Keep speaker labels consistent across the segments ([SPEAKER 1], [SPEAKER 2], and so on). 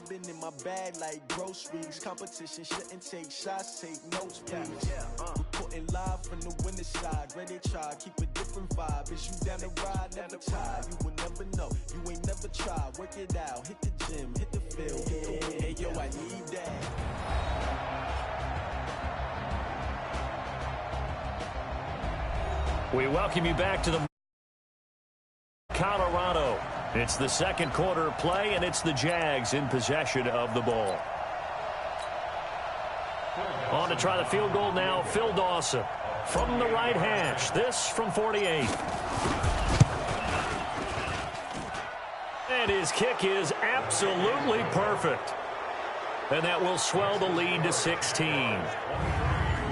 [SPEAKER 1] been in my bag like groceries. Competition shouldn't take shots, take notes, please. Reporting live from the winning side. Ready to try, keep a different vibe. Is you down the ride, never tired. You will never know, you ain't never tried. Work it out, hit the gym, hit the field, get the win. Hey yo, I need that.
[SPEAKER 2] We welcome you back to the Colorado. It's the second quarter play, and it's the Jags in possession of the ball. On to try the field goal now, Phil Dawson. From the right hash, this from 48. And his kick is absolutely perfect. And that will swell the lead to 16.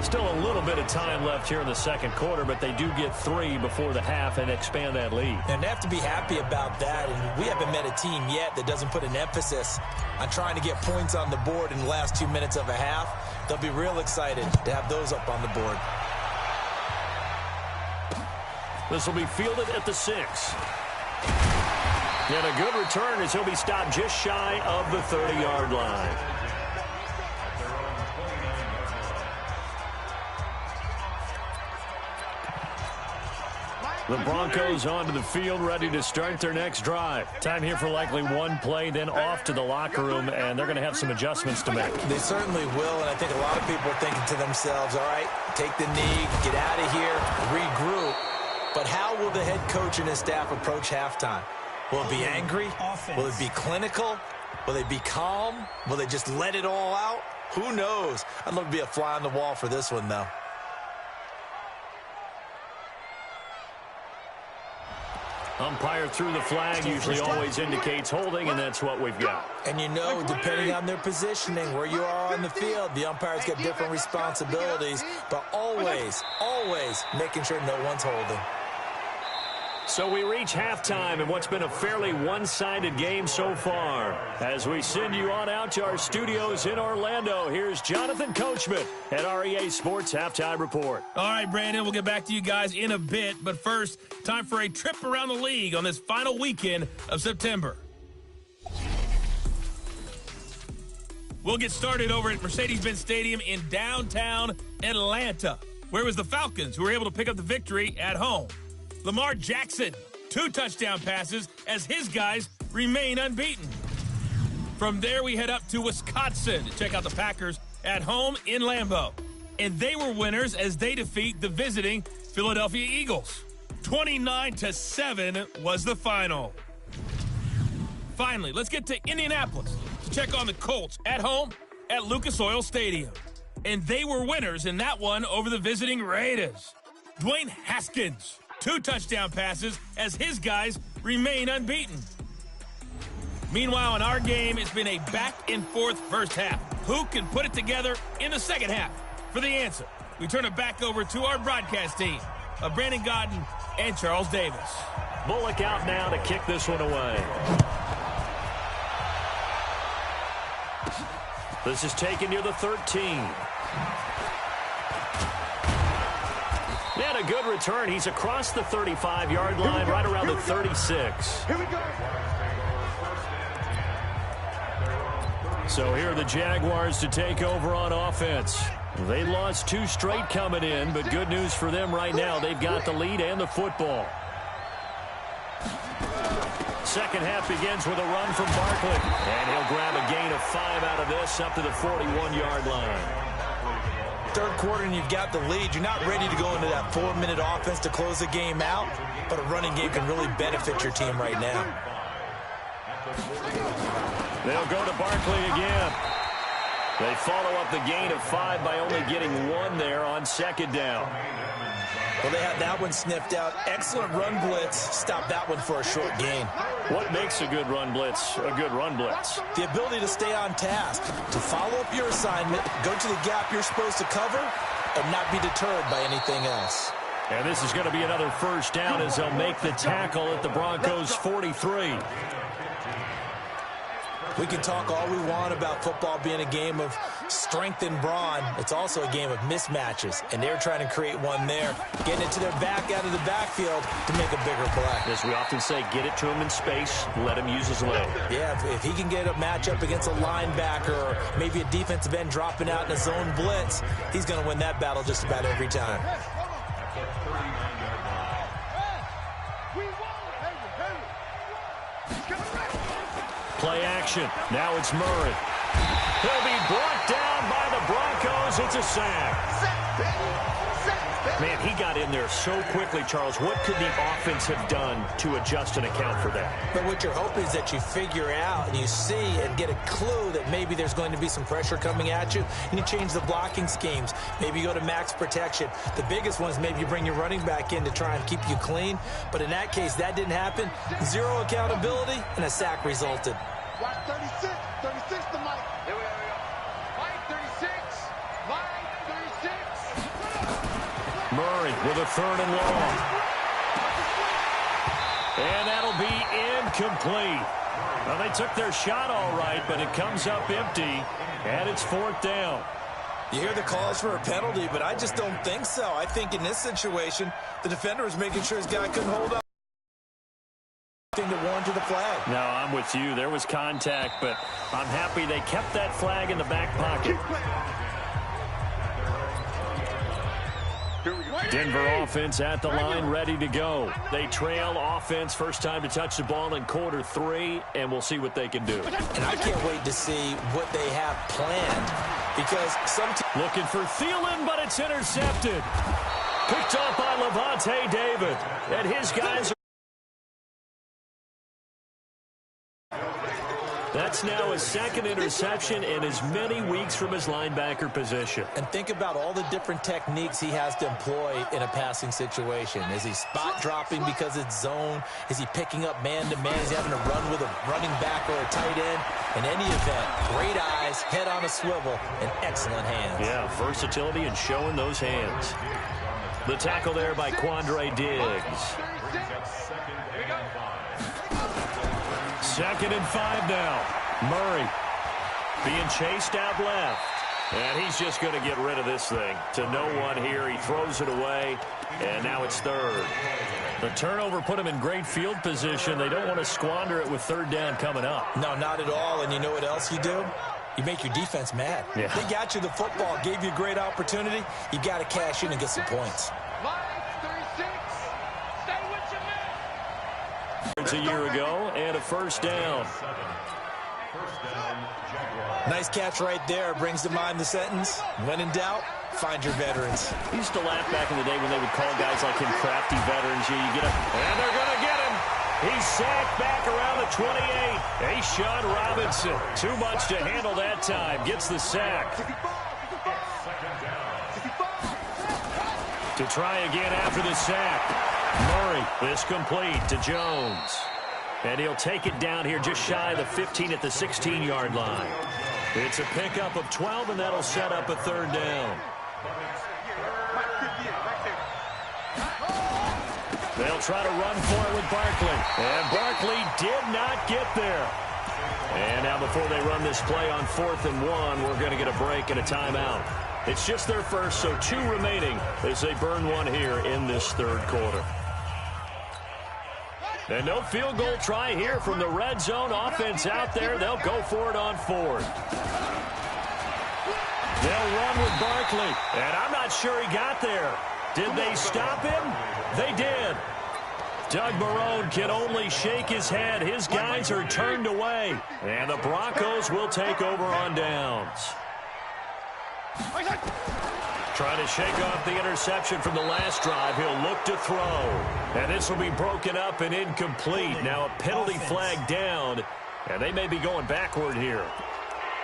[SPEAKER 2] Still a little bit of time left here in the second quarter, but they do get 3 before the half and expand that lead.
[SPEAKER 3] And they have to be happy about that. And we haven't met a team yet that doesn't put an emphasis on trying to get points on the board in the last 2 minutes of a half. They'll be real excited to have those up on the board.
[SPEAKER 2] This will be fielded at the 6. And a good return as he'll be stopped just shy of the 30-yard line. The Broncos onto the field, ready to start their next drive. Time here for likely one play, then off to the locker room, and they're going to have some adjustments to make.
[SPEAKER 3] They certainly will, and I think a lot of people are thinking to themselves, all right, take the knee, get out of here, regroup. But how will the head coach and his staff approach halftime? Will it be angry? Will it be clinical? Will they be calm? Will they just let it all out? Who knows? I'd love to be a fly on the wall for this one, though.
[SPEAKER 2] Umpire threw the flag, usually always indicates holding, and that's what we've got.
[SPEAKER 3] And you know, depending on their positioning, where you are on the field, the umpires get different responsibilities, but always, always making sure no one's holding.
[SPEAKER 2] So we reach halftime in what's been a fairly one-sided game so far. As we send you on out to our studios in Orlando, here's Jonathan Coachman at REA Sports Halftime Report.
[SPEAKER 4] All right, Brandon, we'll get back to you guys in a bit. But first, time for a trip around the league on this final weekend of September. We'll get started over at Mercedes-Benz Stadium in downtown Atlanta, where it was the Falcons who were able to pick up the victory at home. Lamar Jackson, 2 touchdown passes as his guys remain unbeaten. From there, we head up to Wisconsin to check out the Packers at home in Lambeau. And they were winners as they defeat the visiting Philadelphia Eagles. 29-7 was the final. Finally, let's get to Indianapolis to check on the Colts at home at Lucas Oil Stadium. And they were winners in that one over the visiting Raiders. Dwayne Haskins, 2 touchdown passes as his guys remain unbeaten. Meanwhile, in our game, it's been a back-and-forth first half. Who can put it together in the second half? For the answer, we turn it back over to our broadcast team of Brandon Godden and Charles Davis.
[SPEAKER 2] Bullock out now to kick this one away. This is taken near the 13. And a good return. He's across the 35-yard line, right around the 36.
[SPEAKER 5] Here we go.
[SPEAKER 2] So here are the Jaguars to take over on offense. They lost 2 straight coming in, but good news for them right now. They've got the lead and the football. Second half begins with a run from Barkley. And he'll grab a gain of 5 out of this up to the 41-yard line.
[SPEAKER 3] Third quarter and you've got the lead. You're not ready to go into that 4-minute offense to close the game out, but a running game can really benefit your team right now.
[SPEAKER 2] They'll go to Barkley again. They follow up the gain of 5 by only getting 1 there on second down.
[SPEAKER 3] Well, they had that one sniffed out. Excellent run blitz. Stop that one for a short gain.
[SPEAKER 2] What makes a good run blitz a good run blitz?
[SPEAKER 3] The ability to stay on task, to follow up your assignment, go to the gap you're supposed to cover, and not be deterred by anything else.
[SPEAKER 2] And this is going to be another first down as they'll make the tackle at the Broncos' 43.
[SPEAKER 3] We can talk all we want about football being a game of strength and brawn. It's also a game of mismatches, and they're trying to create one there, getting it to their back out of the backfield to make a bigger play.
[SPEAKER 2] As we often say, get it to him in space, let him use his leg.
[SPEAKER 3] Yeah, if he can get a matchup against a linebacker or maybe a defensive end dropping out in a zone blitz, he's going to win that battle just about every time.
[SPEAKER 2] Play action. Now it's Murray. He'll be brought down by the Broncos. It's a sack. Man, he got in there so quickly, Charles. What could the offense have done to adjust and account for that?
[SPEAKER 3] But what you're hoping is that you figure out and you see and get a clue that maybe there's going to be some pressure coming at you, and you change the blocking schemes. Maybe you go to max protection. The biggest one is maybe you bring your running back in to try and keep you clean. But in that case, that didn't happen. Zero accountability, and a sack resulted.
[SPEAKER 5] 36 to Mike. Here we go. Mike 36. Mike 36.
[SPEAKER 2] Murray with a 3rd and long. And that'll be incomplete. Well, they took their shot all right, but it comes up empty, and it's 4th down.
[SPEAKER 3] You hear the calls for a penalty, but I just don't think so. I think in this situation, the defender was making sure his guy couldn't hold up. Thing to warrant to the flag.
[SPEAKER 2] No, I'm with you. There was contact, but I'm happy they kept that flag in the back pocket. Denver offense at the line, ready to go. They trail offense, first time to touch the ball in quarter 3, and we'll see what they can do.
[SPEAKER 3] And I can't wait to see what they have planned, because some
[SPEAKER 2] looking for Thielen, but it's intercepted. Picked off by Levante David, and his guys are... That's now his 2nd interception in as many weeks from his linebacker position.
[SPEAKER 3] And think about all the different techniques he has to employ in a passing situation. Is he spot dropping because it's zone? Is he picking up man-to-man? Is he having to run with a running back or a tight end? In any event, great eyes, head on a swivel, and excellent hands.
[SPEAKER 2] Yeah, versatility and showing those hands. The tackle there by Quandre Diggs. 2nd and 5 now. Murray being chased out left. And he's just going to get rid of this thing. To no one here. He throws it away. And now it's 3rd. The turnover put him in great field position. They don't want to squander it with 3rd down coming up.
[SPEAKER 3] No, not at all. And you know what else you do? You make your defense mad.
[SPEAKER 2] Yeah.
[SPEAKER 3] They got you the football, gave you a great opportunity. You got to cash in and get some points.
[SPEAKER 2] A year ago, and a 1st down.
[SPEAKER 3] Nice catch right there. Brings to mind the sentence, when in doubt, find your veterans.
[SPEAKER 2] I used to laugh back in the day when they would call guys like him crafty veterans. You get him, and they're going to get him. He's sacked back around the 28. Sean Robinson, too much to handle that time. Gets the sack. To try again after the sack. Murray, this complete to Jones. And he'll take it down here just shy of the 15 at the 16-yard line. It's a pickup of 12, and that'll set up a 3rd down. They'll try to run for it with Barkley. And Barkley did not get there. And now before they run this play on 4th and 1, we're going to get a break and a timeout. It's just their first, so 2 remaining as they burn one here in this 3rd quarter. And no field goal try here from the red zone offense out there. They'll go for it on 4th. They'll run with Barkley. And I'm not sure he got there. Did they stop him? They did. Doug Marrone can only shake his head. His guys are turned away. And the Broncos will take over on downs. Trying to shake off the interception from the last drive. He'll look to throw. And this will be broken up and incomplete. Now a penalty flag down. And they may be going backward here.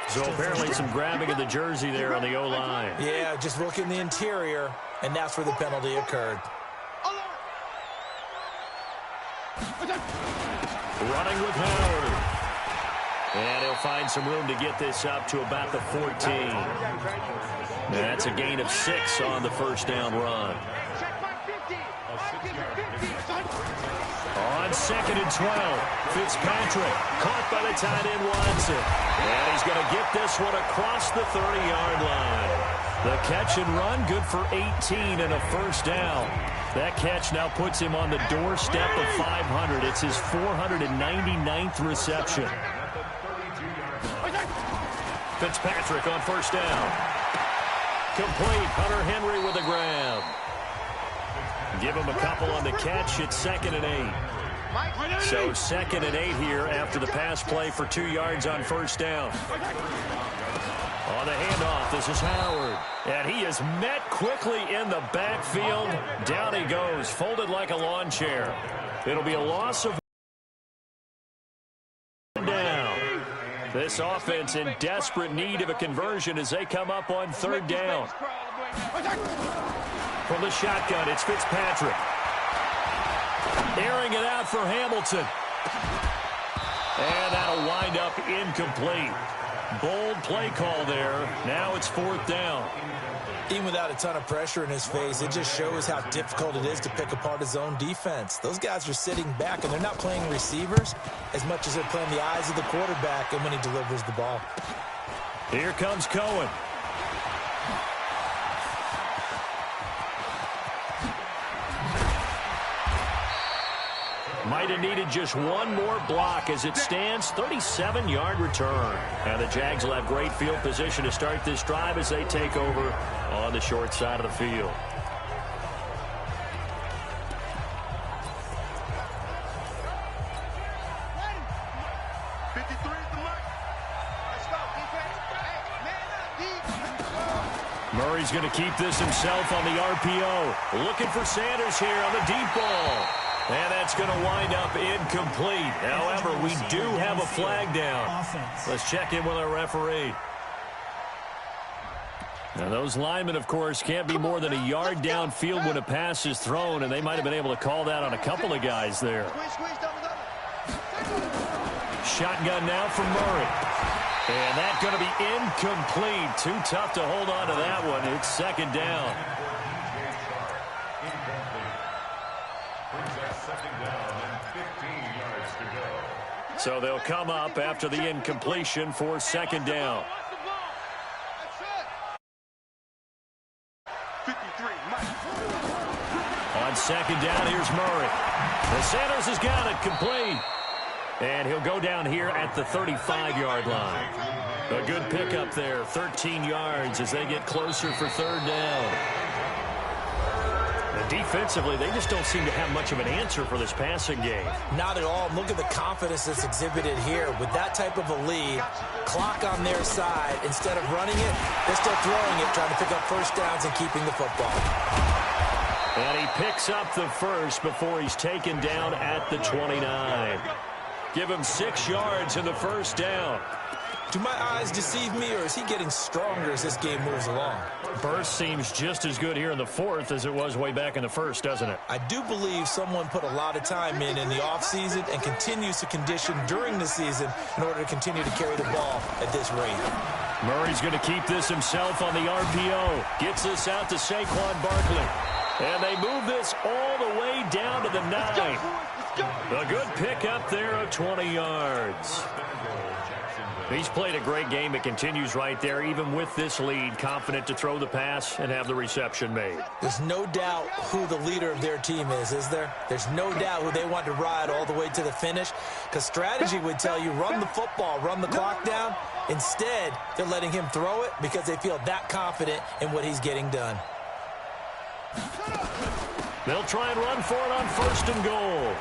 [SPEAKER 2] So apparently some grabbing of the jersey there on the O-line.
[SPEAKER 3] Yeah, just look in the interior. And that's where the penalty occurred.
[SPEAKER 2] Running with Howard. And he'll find some room to get this up to about the 14. That's a gain of 6 on the 1st down run. On 2nd and 12. Fitzpatrick caught by the tight end Watson. And he's going to get this one across the 30-yard line. The catch and run, good for 18 and a first down. That catch now puts him on the doorstep of 500. It's his 499th reception. Fitzpatrick on first down. Complete. Hunter Henry with a grab. Give him a couple on the catch. It's 2nd and 8. So 2nd and 8 here after the pass play for 2 yards on first down. On the handoff, this is Howard. And he is met quickly in the backfield. Down he goes, folded like a lawn chair. It'll be a loss of down. This offense in desperate need of a conversion as they come up on 3rd down. From the shotgun, it's Fitzpatrick. Airing it out for Hamilton. And that'll wind up incomplete. Bold play call there. Now it's 4th down.
[SPEAKER 3] Even without a ton of pressure in his face, it just shows how difficult it is to pick apart his own defense. Those guys are sitting back, and they're not playing receivers as much as they're playing the eyes of the quarterback and when he delivers the ball.
[SPEAKER 2] Here comes Cohen. Might have needed just one more block as it stands. 37-yard return. And the Jags will have great field position to start this drive as they take over on the short side of the field. Murray's going to keep this himself on the RPO. Looking for Sanders here on the deep ball. And that's going to wind up incomplete. However, we do have a flag down. Let's check in with our referee. Now, those linemen, of course, can't be more than a yard downfield when a pass is thrown, and they might have been able to call that on a couple of guys there. Shotgun now from Murray. And that's going to be incomplete. Too tough to hold on to that one. It's 2nd down. So they'll come up after the incompletion for 2nd down. On 2nd down, here's Murray. The Sanders has got it complete. And he'll go down here at the 35-yard line. A good pickup there, 13 yards as they get closer for 3rd down. Defensively, they just don't seem to have much of an answer for this passing game.
[SPEAKER 3] Not at all. Look at the confidence that's exhibited here. With that type of a lead, clock on their side, instead of running it, they're still throwing it, trying to pick up first downs and keeping the football.
[SPEAKER 2] And he picks up the first before he's taken down at the 29. Give him 6 yards in the first down.
[SPEAKER 3] Do my eyes deceive me, or is he getting stronger as this game moves along?
[SPEAKER 2] Burst seems just as good here in the 4th as it was way back in the 1st, doesn't it?
[SPEAKER 3] I do believe someone put a lot of time in the offseason and continues to condition during the season in order to continue to carry the ball at this rate.
[SPEAKER 2] Murray's going to keep this himself on the RPO. Gets this out to Saquon Barkley. And they move this all the way down to the 9. A good pickup there of 20 yards. He's played a great game. It continues right there, even with this lead, confident to throw the pass and have the reception made.
[SPEAKER 3] There's no doubt who the leader of their team is there? There's no doubt who they want to ride all the way to the finish, because strategy would tell you run the football, run the clock down. Instead, they're letting him throw it because they feel that confident in what he's getting done.
[SPEAKER 2] They'll try and run for it on 1st and goal.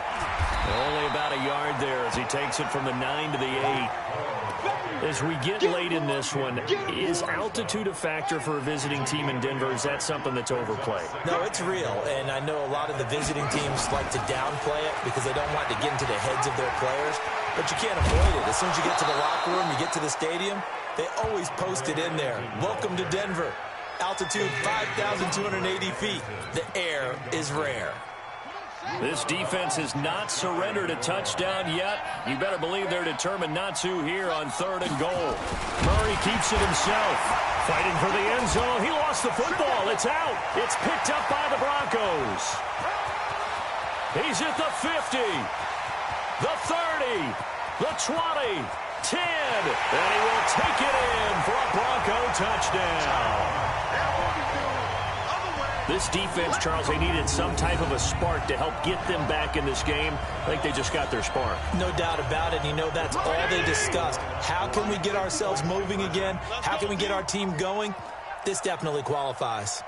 [SPEAKER 2] Only about a yard there as he takes it from the 9 to the 8. As we get late in this one, is altitude a factor for a visiting team in Denver? Is that something that's overplayed?
[SPEAKER 3] No, it's real, and I know a lot of the visiting teams like to downplay it because they don't want to get into the heads of their players, but you can't avoid it. As soon as you get to the locker room, you get to the stadium, they always post it in there. Welcome to Denver. Altitude 5,280 feet. The air is rare.
[SPEAKER 2] This defense has not surrendered a touchdown yet. You better believe they're determined not to here on 3rd and goal. Murray keeps it himself. Fighting for the end zone. He lost the football. It's out. It's picked up by the Broncos. He's at the 50. the 30, the 20, 10, and he will take it in for a Bronco touchdown. This defense, Charles, they needed some type of a spark to help get them back in this game. I think they just got their spark.
[SPEAKER 3] No doubt about it. You know, that's all they discussed. How can we get ourselves moving again? How can we get our team going? This definitely qualifies.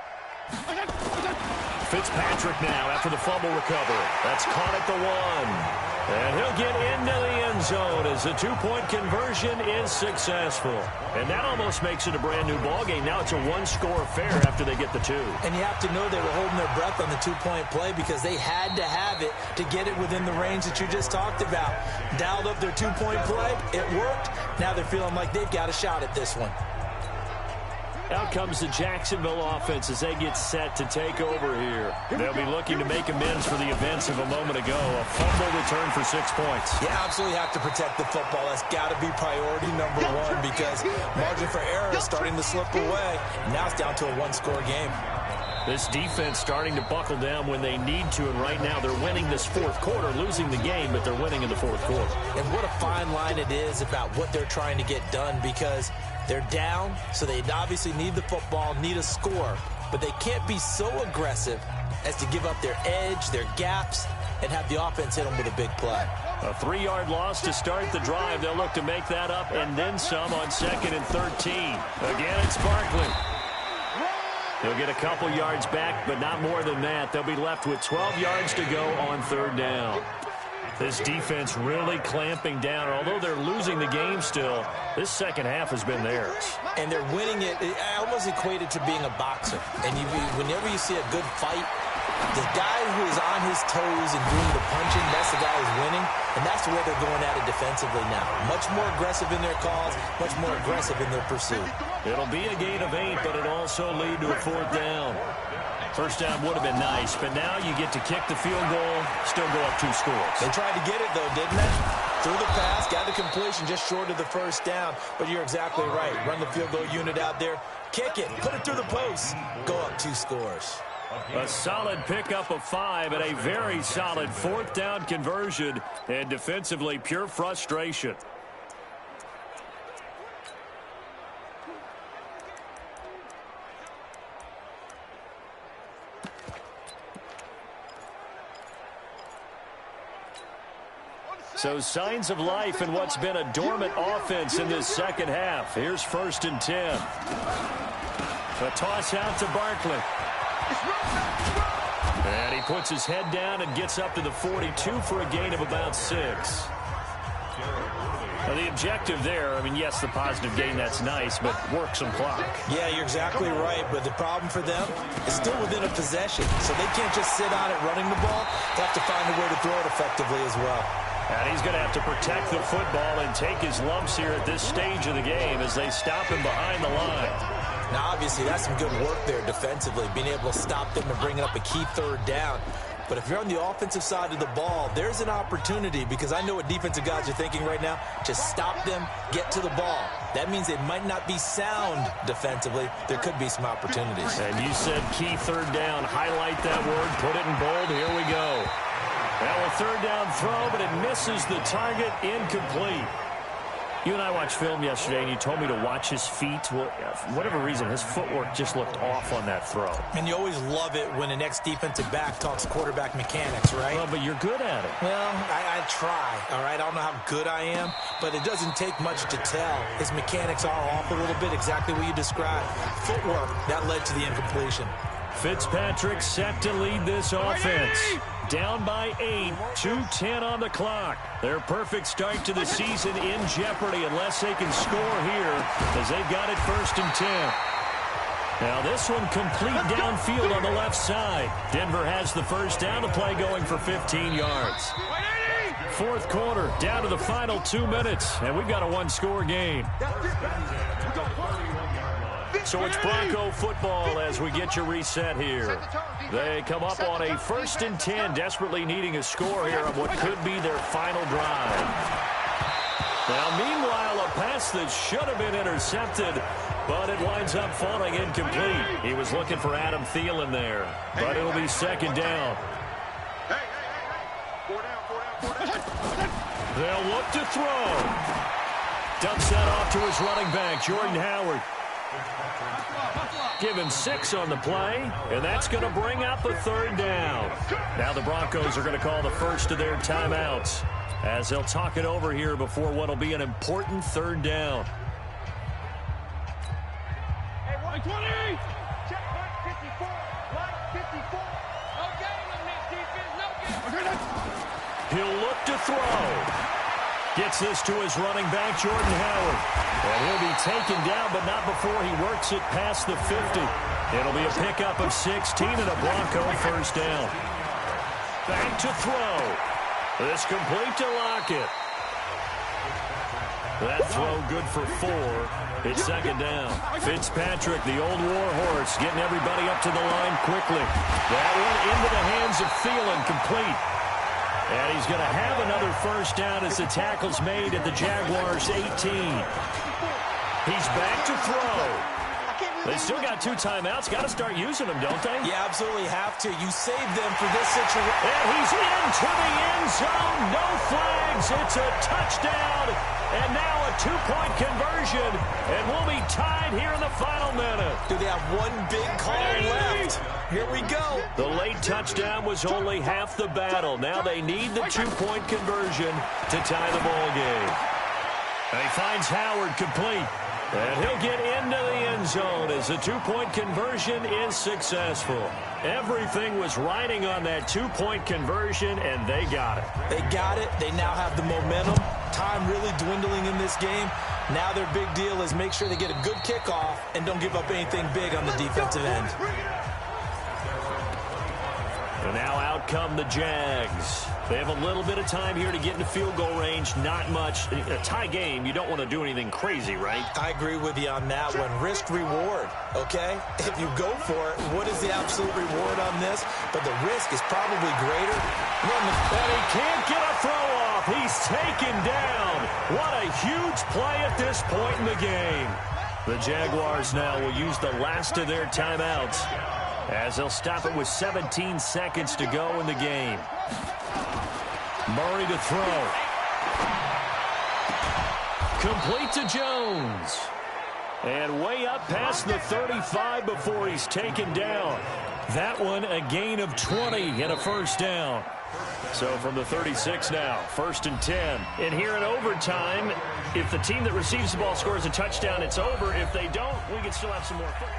[SPEAKER 2] Fitzpatrick now after the fumble recovery. That's caught at the 1. And he'll get into the end zone as the two-point conversion is successful. And that almost makes it a brand-new ballgame. Now it's a one-score affair after they get the 2.
[SPEAKER 3] And you have to know they were holding their breath on the two-point play because they had to have it to get it within the range that you just talked about. Dialed up their two-point play. It worked. Now they're feeling like they've got a shot at this one.
[SPEAKER 2] Out comes the Jacksonville offense as they get set to take over here. They'll be looking to make amends for the events of a moment ago. A fumble return for 6 points.
[SPEAKER 3] You absolutely have to protect the football. That's got to be priority number 1 because margin for error is starting to slip away. Now it's down to a one-score game.
[SPEAKER 2] This defense starting to buckle down when they need to, and right now they're winning this fourth quarter, losing the game, but they're winning in the fourth quarter.
[SPEAKER 3] And what a fine line it is about what they're trying to get done because they're down, so they obviously need the football, need a score, but they can't be so aggressive as to give up their edge, their gaps, and have the offense hit them with a big play.
[SPEAKER 2] A 3-yard loss to start the drive. They'll look to make that up and then some on 2nd and 13. Again, it's Barkley. They'll get a couple yards back, but not more than that. They'll be left with 12 yards to go on 3rd down. This defense really clamping down. Although they're losing the game still, this second half has been theirs.
[SPEAKER 3] And they're winning it. I almost equate it to being a boxer. And whenever you see a good fight, the guy who is on his toes and doing the punching, that's the guy who's winning. And that's the way they're going at it defensively now. Much more aggressive in their calls, much more aggressive in their pursuit.
[SPEAKER 2] It'll be a gain of 8, but it'll also lead to a 4th down. First down would have been nice, but now you get to kick the field goal, still go up 2 scores.
[SPEAKER 3] They tried to get it, though, didn't they? Threw the pass, got the completion just short of the first down. But you're exactly right. Run the field goal unit out there, kick it, put it through the post, go up 2 scores.
[SPEAKER 2] A solid pickup of 5 and a very solid 4th down conversion, and defensively pure frustration. So signs of life in what's been a dormant offense in this second half. Here's 1st and 10. A toss out to Barkley. And he puts his head down and gets up to the 42 for a gain of about 6. Now the objective there, I mean, yes, the positive gain, that's nice, but work some clock.
[SPEAKER 3] Yeah, you're exactly right, but the problem for them is still within a possession, so they can't just sit on it running the ball. They have to find a way to throw it effectively as well.
[SPEAKER 2] And he's going to have to protect the football and take his lumps here at this stage of the game as they stop him behind the line.
[SPEAKER 3] Now, obviously, that's some good work there defensively, being able to stop them and bringing up a key 3rd down. But if you're on the offensive side of the ball, there's an opportunity because I know what defensive guys are thinking right now. Just stop them, get to the ball. That means they might not be sound defensively. There could be some opportunities.
[SPEAKER 2] And you said key 3rd down. Highlight that word. Put it in bold. Here we go. Well, a 3rd down throw, but it misses the target. Incomplete. You and I watched film yesterday, and you told me to watch his feet. Well, for whatever reason, his footwork just looked off on that throw.
[SPEAKER 3] And you always love it when an ex-defensive back talks quarterback mechanics, right?
[SPEAKER 2] Well, but you're good at it.
[SPEAKER 3] Well, I try, all right? I don't know how good I am, but it doesn't take much to tell. His mechanics are off a little bit, exactly what you described. Footwork, that led to the incompletion.
[SPEAKER 2] Fitzpatrick set to lead this offense. Down by 8, 2:10 on the clock. Their perfect start to the season in jeopardy unless they can score here as they've got it 1st and 10. Now this one complete downfield on the left side. Denver has the first down, the play going for 15 yards. 4th quarter, down to the final 2 minutes, and we've got a 1-score game. So it's Bronco football as we get you reset here. They come up on a 1st and 10, desperately needing a score here on what could be their final drive. Now, meanwhile, a pass that should have been intercepted, but it winds up falling incomplete. He was looking for Adam Thielen there, but it'll be 2nd down.
[SPEAKER 5] Hey. 4 down.
[SPEAKER 2] They'll look to throw. Dumps that off to his running back, Jordan Howard. Give him 6 on the play, and that's going to bring up a 3rd down. Now the Broncos are going to call the first of their timeouts as they'll talk it over here before what will be an important 3rd down.
[SPEAKER 5] Hey, 120! Check 154. 154. No game on this defense. No game.
[SPEAKER 2] He'll look to throw. Gets this to his running back, Jordan Howard. And he'll be taken down, but not before he works it past the 50. It'll be a pickup of 16 and a Bronco 1st down. Back to throw. This complete to Lockett. That throw good for 4. It's 2nd down. Fitzpatrick, the old war horse, getting everybody up to the line quickly. That one into the hands of Thielen, complete. And he's going to have another 1st down as the tackle's made at the Jaguars' 18. He's back to throw. They still got 2 timeouts. Got to start using them, don't they?
[SPEAKER 3] You absolutely have to. You save them for this situation.
[SPEAKER 2] And he's into the end zone. No flags. It's a touchdown. And now a 2-point conversion. And we'll be tied here in the final minute.
[SPEAKER 3] Do they have one big call left? Here we go.
[SPEAKER 2] The late touchdown was only half the battle. Now they need the 2-point conversion to tie the ball game. And he finds Howard complete. And he'll get into the end zone as the 2-point conversion is successful. Everything was riding on that 2-point conversion, and they got it.
[SPEAKER 3] They got it. They now have the momentum. Time really dwindling in this game. Now their big deal is make sure they get a good kickoff and don't give up anything big on the defensive end.
[SPEAKER 2] And now out come the Jags. They have a little bit of time here to get into field goal range. Not much. A tie game, you don't want to do anything crazy, right?
[SPEAKER 3] I agree with you on that one. Risk-reward, okay? If you go for it, what is the absolute reward on this? But the risk is probably greater.
[SPEAKER 2] And he can't get a throw off. He's taken down. What a huge play at this point in the game. The Jaguars now will use the last of their timeouts as they'll stop it with 17 seconds to go in the game. Murray to throw. Complete to Jones. And way up past the 35 before he's taken down. That one a gain of 20 and a 1st down. So from the 36 now, 1st and 10. And here in overtime, if the team that receives the ball scores a touchdown, it's over. If they don't, we can still have some more fun.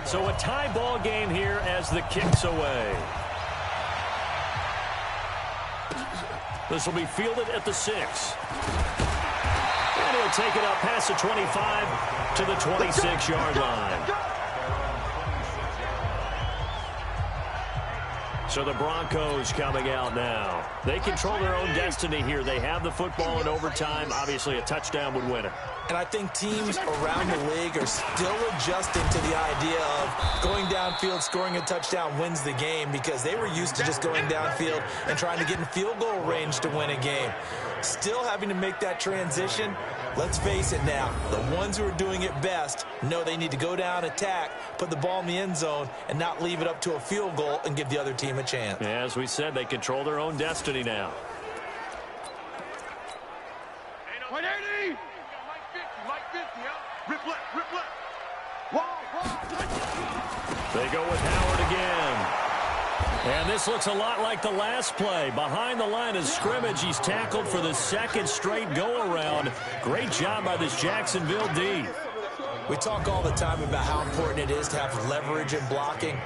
[SPEAKER 2] So a tie ball game here as the kick's away. This will be fielded at the 6. And he'll take it up past the 25 to the 26-yard line. So the Broncos coming out now. They control their own destiny here. They have the football in overtime. Obviously, a touchdown would win it.
[SPEAKER 3] And I think teams around the league are still adjusting to the idea of going downfield, scoring a touchdown wins the game, because they were used to just going downfield and trying to get in field goal range to win a game. Still having to make that transition. Let's face it now, the ones who are doing it best know they need to go down, attack, put the ball in the end zone, and not leave it up to a field goal and give the other team a chance.
[SPEAKER 2] Yeah, as we said, they control their own destiny now.
[SPEAKER 5] 180! Mike 50, huh? Rip left, rip left. Whoa.
[SPEAKER 2] They go with Howard again. And this looks a lot like the last play. Behind the line of scrimmage, he's tackled for the 2nd straight go-around. Great job by this Jacksonville D.
[SPEAKER 3] We talk all the time about how important it is to have leverage in blocking.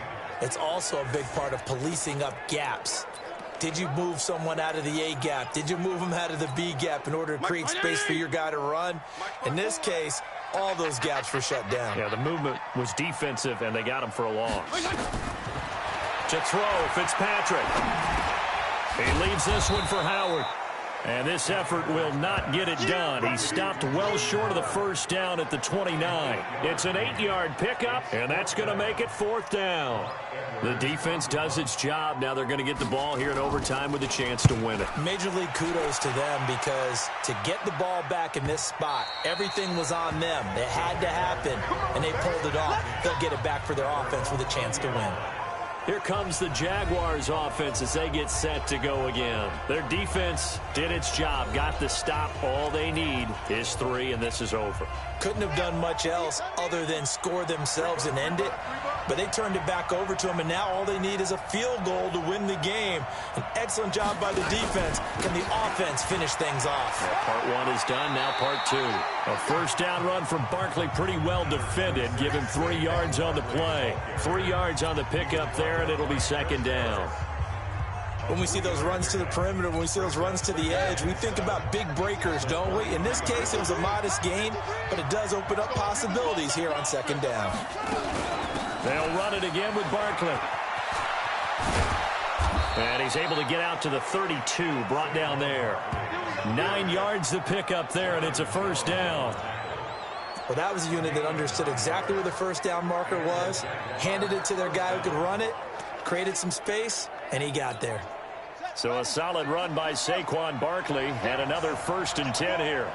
[SPEAKER 3] It's also a big part of policing up gaps. Did you move someone out of the A gap? Did you move them out of the B gap in order to create space for your guy to run? In this case, all those gaps were shut down.
[SPEAKER 2] Yeah, the movement was defensive, and they got him for a loss. To throw, Fitzpatrick. He leaves this one for Howard. And this effort will not get it done. He stopped well short of the first down at the 29. It's an 8-yard pickup, and that's going to make it 4th down. The defense does its job. Now they're going to get the ball here in overtime with a chance to win it.
[SPEAKER 3] Major league kudos to them, because to get the ball back in this spot, everything was on them. It had to happen, and they pulled it off. They'll get it back for their offense with a chance to win.
[SPEAKER 2] Here comes the Jaguars offense as they get set to go again. Their defense did its job, got the stop. All they need is 3, and this is over.
[SPEAKER 3] Couldn't have done much else other than score themselves and end it, but they turned it back over to them, and now all they need is a field goal to win the game. An excellent job by the defense. Can the offense finish things off?
[SPEAKER 2] Well, part 1 is done, now part 2. A first down run from Barkley, pretty well defended. Give him 3 yards on the play. 3 yards on the pickup there, and it'll be 2nd down.
[SPEAKER 3] When we see those runs to the perimeter, when we see those runs to the edge, we think about big breakers, don't we? In this case, it was a modest gain, but it does open up possibilities here on 2nd down.
[SPEAKER 2] They'll run it again with Barkley. And he's able to get out to the 32, brought down there. 9 yards to pick up there, and it's a 1st down.
[SPEAKER 3] Well, that was a unit that understood exactly where the 1st down marker was, handed it to their guy who could run it, created some space, and he got there.
[SPEAKER 2] So a solid run by Saquon Barkley, and another 1st and 10 here.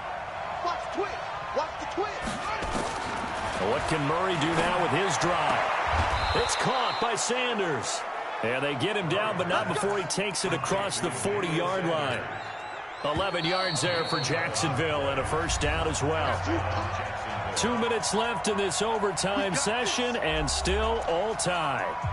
[SPEAKER 5] Watch the twist. Watch the twist.
[SPEAKER 2] Well, what can Murray do now with his drive? It's caught by Sanders. And they get him down, but not before he takes it across the 40-yard line. 11 yards there for Jacksonville, and a 1st down as well. 2 minutes left in this overtime session, and still all tied.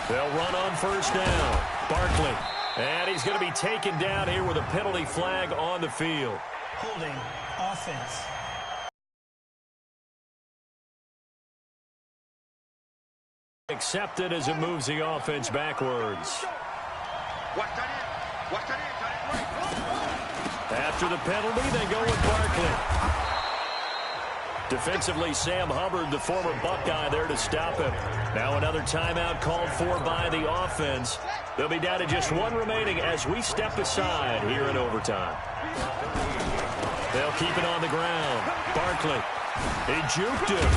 [SPEAKER 2] They'll run on 1st down. Barkley. And he's going to be taken down here with a penalty flag on the field.
[SPEAKER 6] Holding offense.
[SPEAKER 2] Accepted as it moves the offense backwards. After the penalty, they go with Barkley. Defensively, Sam Hubbard, the former Buckeye, there to stop him. Now another timeout called for by the offense. They'll be down to just 1 remaining as we step aside here in overtime. They'll keep it on the ground. Barkley. He juked him.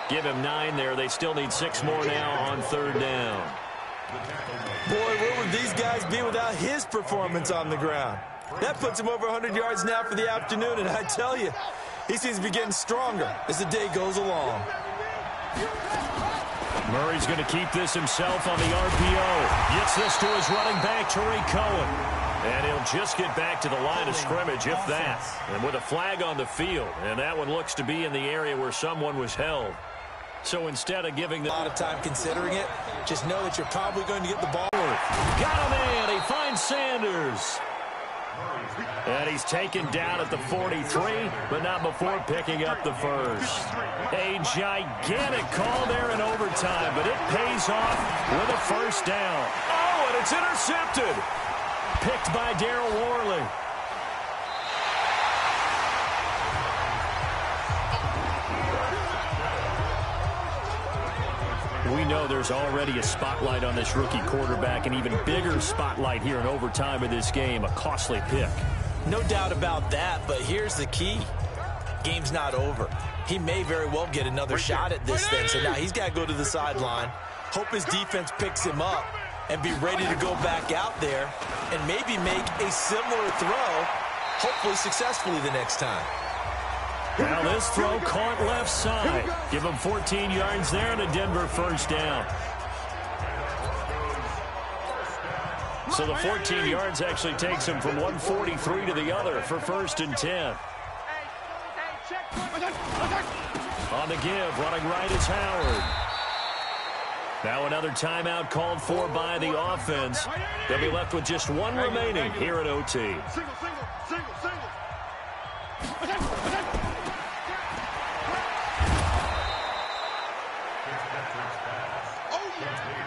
[SPEAKER 2] Give him 9 there. They still need 6 more now on 3rd down.
[SPEAKER 3] Boy, where would these guys be without his performance on the ground? That puts him over 100 yards now for the afternoon, and I tell you, he seems to be getting stronger as the day goes along.
[SPEAKER 2] Murray's going to keep this himself on the RPO. Gets this to his running back, Tariq Cohen. And he'll just get back to the line of scrimmage, if that. And with a flag on the field, and that one looks to be in the area where someone was held. So instead of giving them
[SPEAKER 3] a lot of time considering it, just know that you're probably going to get the ball.
[SPEAKER 2] Got him in. He finds Sanders. And he's taken down at the 43, but not before picking up the 1st. A gigantic call there in overtime, but it pays off with a 1st down. Oh, and it's intercepted. Picked by Darryl Worley. We know there's already a spotlight on this rookie quarterback, an even bigger spotlight here in overtime of this game, a costly pick.
[SPEAKER 3] No doubt about that, but here's the key. Game's not over. He may very well get another shot at this thing, so now he's got to go to the sideline, hope his defense picks him up, and be ready to go back out there and maybe make a similar throw, hopefully successfully the next time.
[SPEAKER 2] Now this throw caught left side. Give him 14 yards there and a Denver 1st down. So the 14 yards actually takes him from 143 to the other for 1st and 10. On the give, running right is Howard. Now another timeout called for by the offense. They'll be left with just 1 remaining here at OT.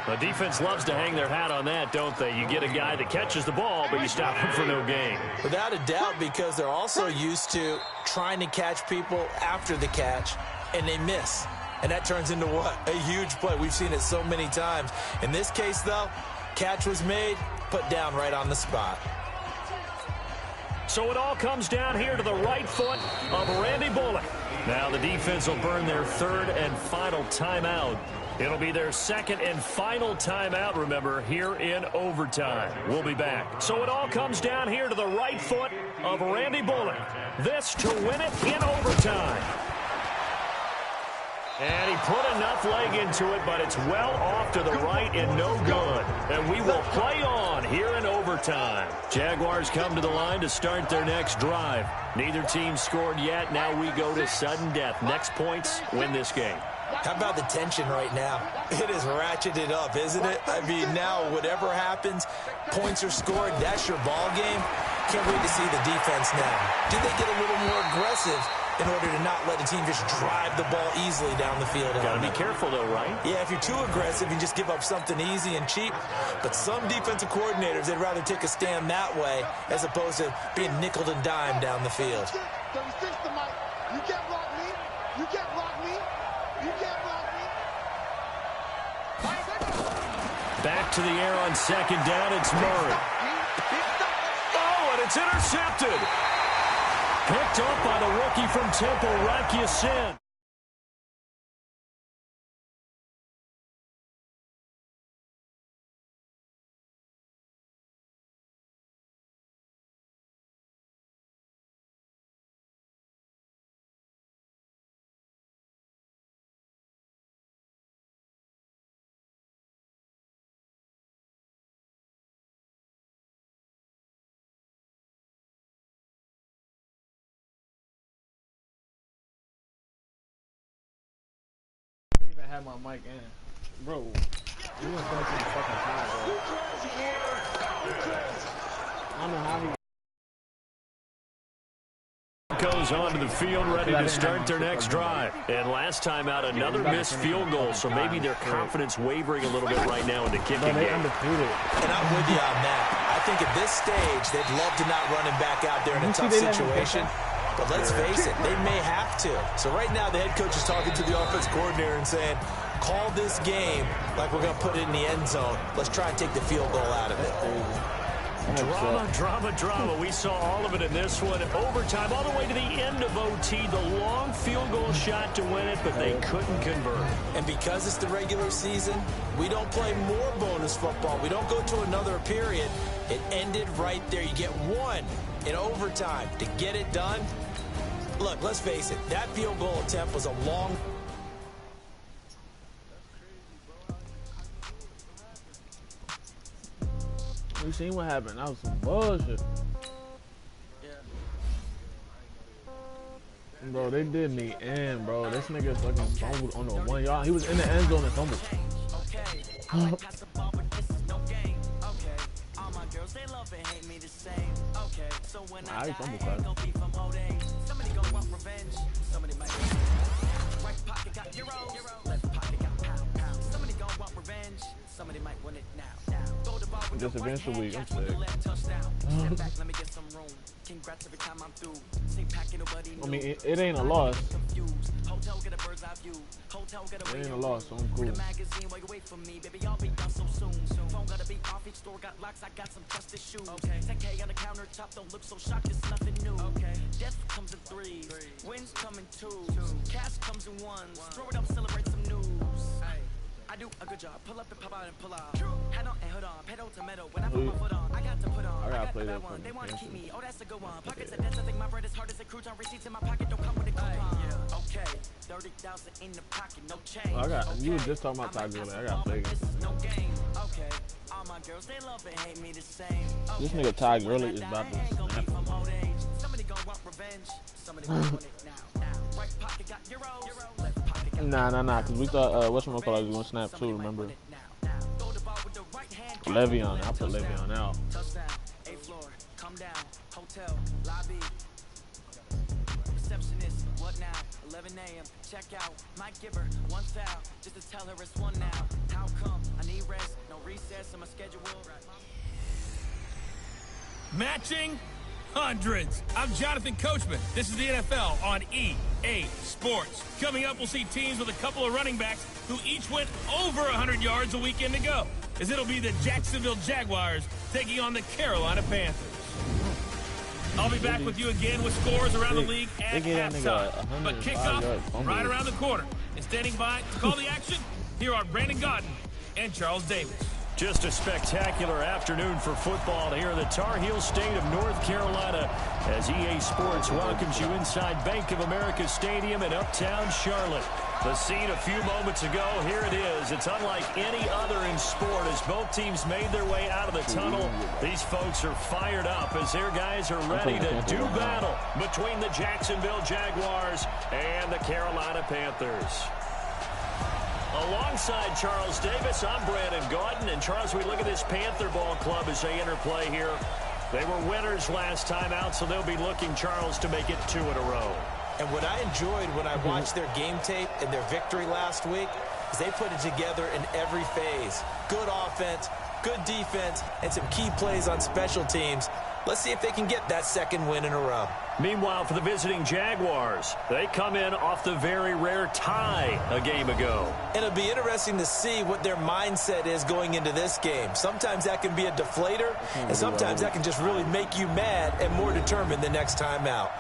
[SPEAKER 2] The defense loves to hang their hat on that, don't they? You get a guy that catches the ball, but you stop him for no gain.
[SPEAKER 3] Without a doubt, because they're also used to trying to catch people after the catch, and they miss. And that turns into what? A huge play. We've seen it so many times. In this case, though, catch was made, put down right on the spot.
[SPEAKER 2] So it all comes down here to the right foot of Randy Bullock. Now the defense will burn their third and final timeout. It'll be their second and final timeout, remember, here in overtime. We'll be back. So it all comes down here to the right foot of Randy Bullock. This to win it in overtime. And he put enough leg into it, but it's well off to the right and no good. And we will play on here in overtime. Jaguars come to the line to start their next drive. Neither team scored yet. Now we go to sudden death. Next points win this game.
[SPEAKER 3] How about the tension right now? It is ratcheted up, isn't it? I mean, now whatever happens, points are scored, that's your ball game. Can't wait to see the defense now. Do they get a little more aggressive in order to not let the team just drive the ball easily down the field?
[SPEAKER 2] Got to be careful, though, right?
[SPEAKER 3] Yeah, if you're too aggressive, you just give up something easy and cheap. But some defensive coordinators, they'd rather take a stand that way as opposed to being nickeled and dimed down the field.
[SPEAKER 5] 36 to Mike. You can't block me. You can't block me. You can't block me.
[SPEAKER 2] Back to the air on second down. It's Murray. Oh, and it's intercepted. Picked up by the rookie from Temple, Rocky Sin.
[SPEAKER 7] Had my mic in, bro. You was going to the fucking time, bro. I don't know how he
[SPEAKER 2] goes onto the field, ready to start their next drive. And last time out, another missed field goal, so maybe their confidence wavering a little bit right now in the kicking game.
[SPEAKER 7] Undefeated.
[SPEAKER 3] And I'm with you on that. I think at this stage, they'd love to not run him back out there in a tough situation. But let's face it, they may have to. So right now, the head coach is talking to the offense coordinator and saying, call this game like we're going to put it in the end zone. Let's try and take the field goal out of it.
[SPEAKER 2] Drama. We saw all of it in this one. Overtime, all the way to the end of OT. The long field goal shot to win it, but they couldn't convert.
[SPEAKER 3] And because it's the regular season, we don't play more bonus football. We don't go to another period. It ended right there. You get one in overtime to get it done. Look, let's face it. That field goal attempt was a long...
[SPEAKER 7] You seen what happened? That was some bullshit. Bro, they did me in, bro. This nigga fucking fumbled on the 1 yard. He was in the end zone and fumbled. Nah, he fumbled, cuz. Just eventually, I'm sick. I mean, it ain't a loss. It ain't a loss, so I'm cool.
[SPEAKER 8] Death comes in threes, wins come in twos, cash comes in ones. Throw it up, celebrate some news. I do a good job. Pull up and pop out and pull out. Head on and hood on, pedal to metal. When I put my foot on, I got to put on. I got the bad one. They want to keep me. Oh, that's a good one. Pockets of debts. I think my bread is hard as a crouton. Receipts in my pocket don't come with a coupon. Okay, 30,000 in the pocket, no change.
[SPEAKER 7] Oh, I got. You were just talking about Ty Gurley. I got played.
[SPEAKER 8] No game. Okay, all my girls they love and hate me the same.
[SPEAKER 7] This nigga Ty Gurley is about to snap.
[SPEAKER 8] Somebody gonna want revenge. Somebody want it now. Right pocket got euros. Left pocket got
[SPEAKER 7] Nah, cause we thought whatchamacallit was gonna snap too, remember? Le'Veon, I put Le'Veon out.
[SPEAKER 8] Touchdown, A floor, come down, hotel, lobby. Receptionist, what now? 11 a.m. check out. Might give her one foul just to tell her it's one now. How come? I need rest. schedule.
[SPEAKER 4] Matching hundreds. I'm Jonathan Coachman. This is the NFL on EA Sports. Coming up, we'll see teams with a couple of running backs who each went over 100 yards a weekend ago, as it'll be the Jacksonville Jaguars taking on the Carolina Panthers. I'll be back with you again with scores around the league at halftime. But kickoff right around the corner. And standing by to call the action, here are Brandon Gaudin and Charles Davis.
[SPEAKER 2] Just a spectacular afternoon for football here in the Tar Heel state of North Carolina as EA Sports welcomes you inside Bank of America Stadium in uptown Charlotte. The scene a few moments ago, here it is. It's unlike any other in sport as both teams made their way out of the tunnel. These folks are fired up as their guys are ready to do battle between the Jacksonville Jaguars and the Carolina Panthers. Alongside Charles Davis, I'm Brandon Gaudin. And Charles, we look at this Panther ball club as they interplay here. They were winners last time out, so they'll be looking, Charles, to make it 2 in a row.
[SPEAKER 3] And what I enjoyed when I watched their game tape and their victory last week is they put it together in every phase. Good offense, good defense, and some key plays on special teams. Let's see if they can get that second win in a row.
[SPEAKER 2] Meanwhile, for the visiting Jaguars, they come in off the very rare tie a game ago.
[SPEAKER 3] And it'll be interesting to see what their mindset is going into this game. Sometimes that can be a deflator, and sometimes that can just really make you mad and more determined the next time out.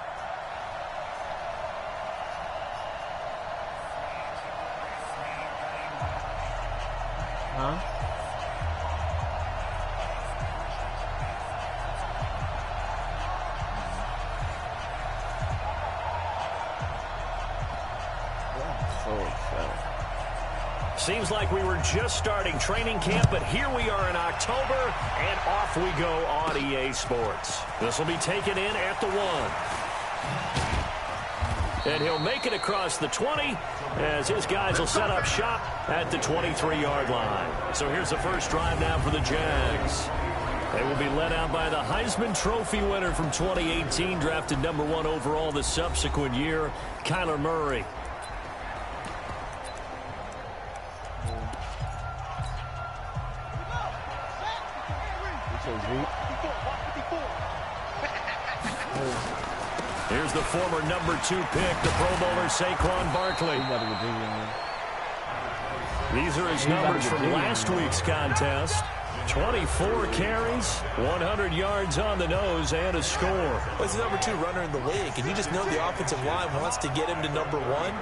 [SPEAKER 2] Seems like we were just starting training camp, but here we are in October, and off we go on EA Sports. This will be taken in at the 1. And he'll make it across the 20 as his guys will set up shop at the 23-yard line. So here's the first drive now for the Jags. They will be led out by the Heisman Trophy winner from 2018, drafted number 1 overall the subsequent year, Kyler Murray. Here's the former number 2 pick, the Pro Bowler Saquon Barkley. These are his numbers from last week's contest. 24 carries, 100 yards on the nose, and a score.
[SPEAKER 3] Well, he's the number 2 runner in the league, and you just know the offensive line wants to get him to number 1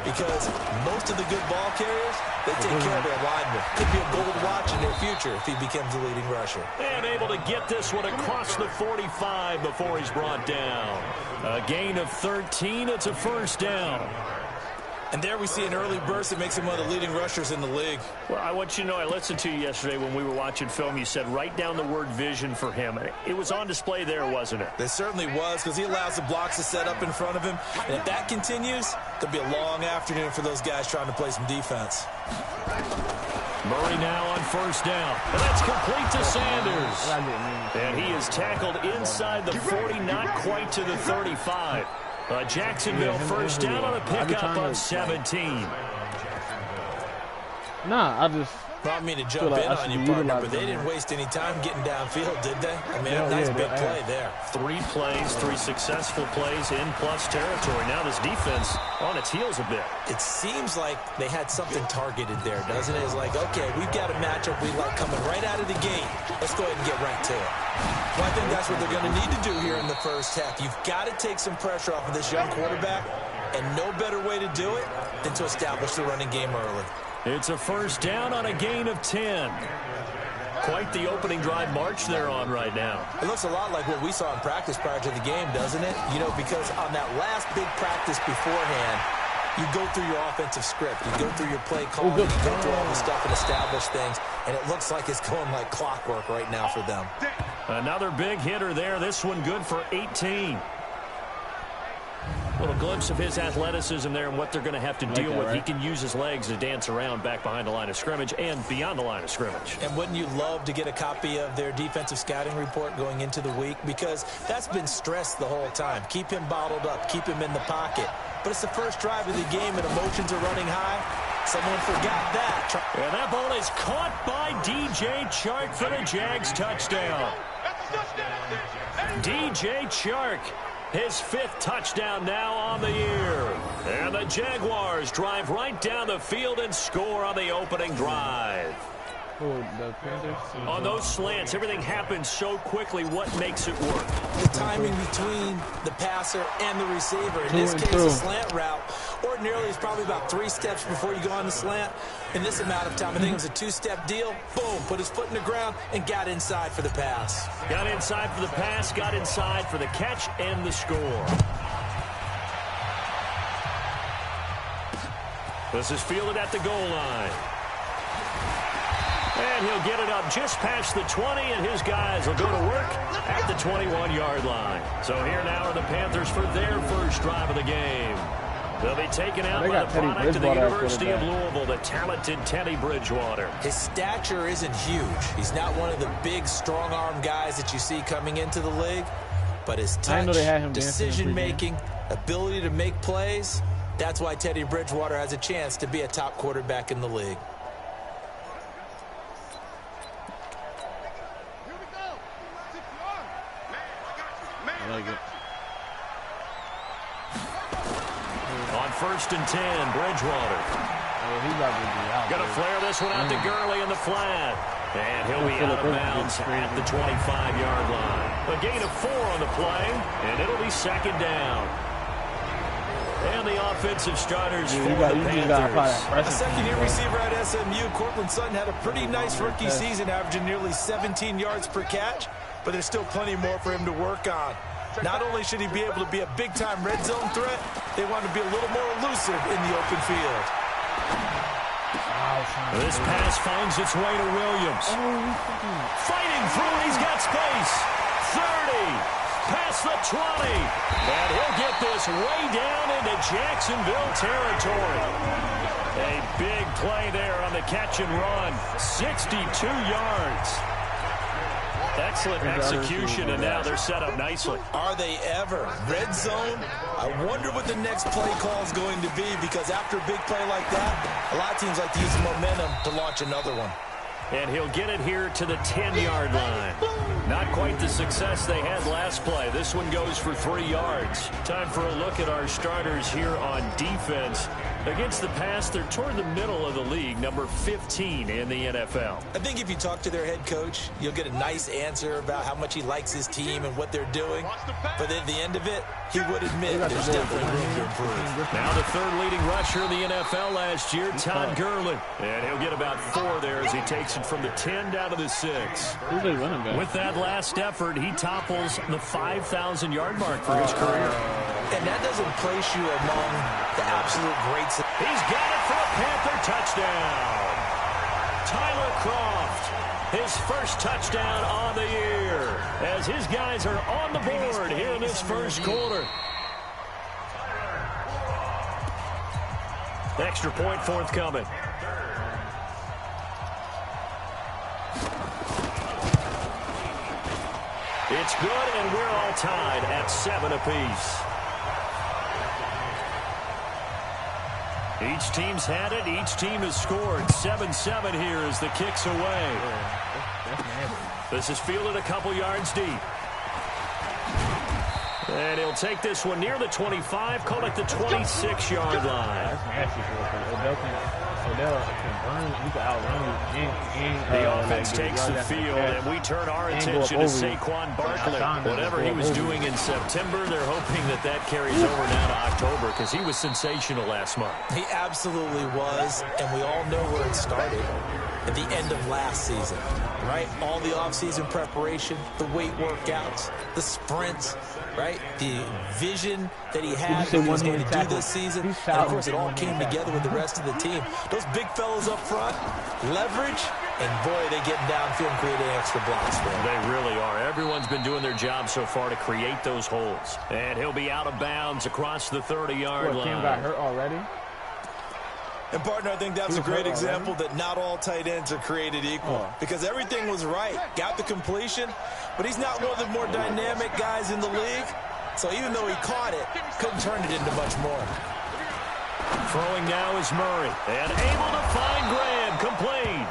[SPEAKER 3] because most of the good ball carriers, they take care of their linemen. Could be a gold watch in their future if he becomes the leading rusher.
[SPEAKER 2] And able to get this one across the 45 before he's brought down. A gain of 13, it's a first down.
[SPEAKER 3] And there we see an early burst that makes him one of the leading rushers in the league.
[SPEAKER 2] Well, I want you to know, I listened to you yesterday when we were watching film. You said write down the word vision for him. It was on display there, wasn't it?
[SPEAKER 3] It certainly was, because he allows the blocks to set up in front of him. And if that continues, there'll be a long afternoon for those guys trying to play some defense.
[SPEAKER 2] Murray now on first down. And that's complete to Sanders. And he is tackled inside the 40, not quite to the 35. Jacksonville first down on a pickup of 17.
[SPEAKER 7] Nah, I just
[SPEAKER 3] brought me to jump in on you, partner, but they didn't waste any time getting downfield, did they? I mean, a nice big play there.
[SPEAKER 2] 3 plays, 3 successful plays in plus territory. Now this defense on its heels a bit.
[SPEAKER 3] It seems like they had something targeted there, doesn't it? It's like, okay, we've got a matchup we like coming right out of the gate. Let's go ahead and get right to it. Well, I think that's what they're going to need to do here in the first half. You've got to take some pressure off of this young quarterback, and no better way to do it than to establish the running game early.
[SPEAKER 2] It's a first down on a gain of 10. Quite the opening drive march they're on right now.
[SPEAKER 3] It looks a lot like what we saw in practice prior to the game, doesn't it? You know, because on that last big practice beforehand, you go through your offensive script. You go through your play calling. You go through all the stuff and establish things. And it looks like it's going like clockwork right now for them.
[SPEAKER 2] Another big hitter there. This one good for 18. A little glimpse of his athleticism there and what they're going to have to deal with. Right? He can use his legs to dance around back behind the line of scrimmage and beyond the line of scrimmage.
[SPEAKER 3] And wouldn't you love to get a copy of their defensive scouting report going into the week? Because that's been stressed the whole time. Keep him bottled up. Keep him in the pocket. But it's the first drive of the game and emotions are running high. Someone forgot that.
[SPEAKER 2] And that ball is caught by DJ Chark for the Jags touchdown. DJ Chark, his 5th touchdown now on the year. And the Jaguars drive right down the field and score on the opening drive.
[SPEAKER 7] The Panthers.
[SPEAKER 2] On those slants, everything happens so quickly. What makes it work?
[SPEAKER 3] The timing between the passer and the receiver. In this case, a slant route. Ordinarily, it's probably about 3 steps before you go on the slant. In this amount of time, I think it was a 2-step deal. Boom, put his foot in the ground and got inside for the pass.
[SPEAKER 2] Got inside for the pass, got inside for the catch and the score. This is fielded at the goal line. And he'll get it up just past the 20, and his guys will go to work at the 21-yard line. So here now are the Panthers for their first drive of the game. They'll be taken out by the product of the University of Louisville, the talented Teddy Bridgewater.
[SPEAKER 3] His stature isn't huge. He's not one of the big, strong-arm guys that you see coming into the league. But his touch, decision-making, ability to make plays, that's why Teddy Bridgewater has a chance to be a top quarterback in the league.
[SPEAKER 7] I like it.
[SPEAKER 2] On 1st and 10, Bridgewater.
[SPEAKER 7] Oh, he's about to be out.
[SPEAKER 2] Going to flare this one out to Gurley in the flat. And he'll be out of bounds at the 25-yard line. A gain of 4 on the play, and it'll be 2nd down. And the offensive starters for the Panthers.
[SPEAKER 3] A second-year receiver at SMU, Cortland Sutton, had a pretty nice rookie season, averaging nearly 17 yards per catch, but there's still plenty more for him to work on. Not only should he be able to be a big-time red zone threat, they want to be a little more elusive in the open field.
[SPEAKER 2] This pass finds its way to Williams. Fighting through, he's got space. 30. Past the 20. And he'll get this way down into Jacksonville territory. A big play there on the catch and run. 62 yards. Excellent execution, and now they're set up nicely.
[SPEAKER 3] Are they ever? Red zone? I wonder what the next play call is going to be, because after a big play like that, a lot of teams like to use the momentum to launch another one.
[SPEAKER 2] And he'll get it here to the 10-yard line. Not quite the success they had last play. This one goes for 3 yards. Time for a look at our starters here on defense. Against the pass, they're toward the middle of the league, number 15 in the NFL.
[SPEAKER 3] I think if you talk to their head coach, you'll get a nice answer about how much he likes his team and what they're doing. But at the end of it, he would admit there's definitely room to improve.
[SPEAKER 2] Now the 3rd leading rusher in the NFL last year, Todd Gurley. And he'll get about 4 there as he takes it from the 10 down to the 6. With that last effort, he topples the 5,000-yard mark for his career.
[SPEAKER 3] And that doesn't place you among the absolute greats.
[SPEAKER 2] He's got it for a Panther touchdown. Tyler Kroft, his first touchdown on the year, as his guys are on the board here in this first quarter. Extra point forthcoming. It's good, and we're all tied at 7 apiece. Each team's had it. Each team has scored. 7-7 here as the kick's away. This is fielded a couple yards deep. And he'll take this one near the 25, call it the 26-yard line. The offense takes the field, and we turn our attention to Saquon Barkley. Whatever he was doing in September, they're hoping that that carries over now to October, because he was sensational last month.
[SPEAKER 3] He absolutely was, and we all know where it started. At the end of last season, right? All the offseason preparation, the weight workouts, the sprints, right? The vision that he had that he was going to do this season. And, of course, it all came together with the rest of the team. Those big fellas up front, leverage, and, boy, they get downfield and creating extra blocks for him.
[SPEAKER 2] They really are. Everyone's been doing their job so far to create those holes. And he'll be out of bounds across the 30-yard line.
[SPEAKER 7] Cam got hurt already?
[SPEAKER 3] And, partner, I think that's a great example that not all tight ends are created equal. Because everything was right. Got the completion, but he's not one of the more dynamic guys in the league. So even though he caught it, couldn't turn it into much more.
[SPEAKER 2] Throwing now is Murray. And able to find Graham. Complete.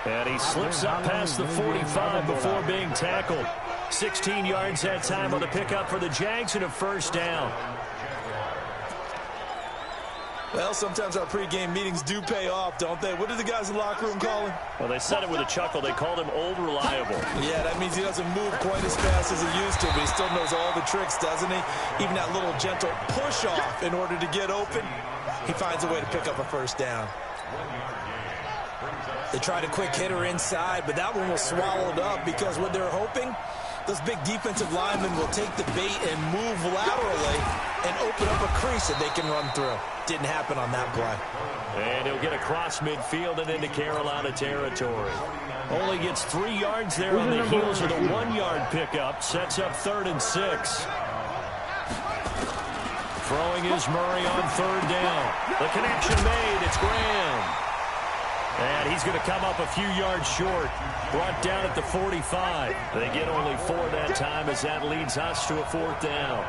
[SPEAKER 2] And he slips up past the 45 before being tackled. 16 yards that time on the pickup for the Jags and a first down.
[SPEAKER 3] Well, sometimes our pregame meetings do pay off, don't they? What did the guys in the locker room call him?
[SPEAKER 2] Well, they said it with a chuckle. They called him Old Reliable.
[SPEAKER 3] Yeah, that means he doesn't move quite as fast as he used to, but he still knows all the tricks, doesn't he? Even that little gentle push-off in order to get open, he finds a way to pick up a first down. They tried a quick hitter inside, but that one was swallowed up because what they're hoping, those big defensive linemen will take the bait and move laterally and open up a crease that they can run through. Didn't happen on that play.
[SPEAKER 2] And he'll get across midfield and into Carolina territory. Only gets 3 yards there on the heels of the 1-yard pickup. Sets up 3rd and 6. Throwing is Murray on 3rd down. The connection made. It's Graham. And he's going to come up a few yards short. Brought down at the 45. They get only 4 that time as that leads us to a 4th down.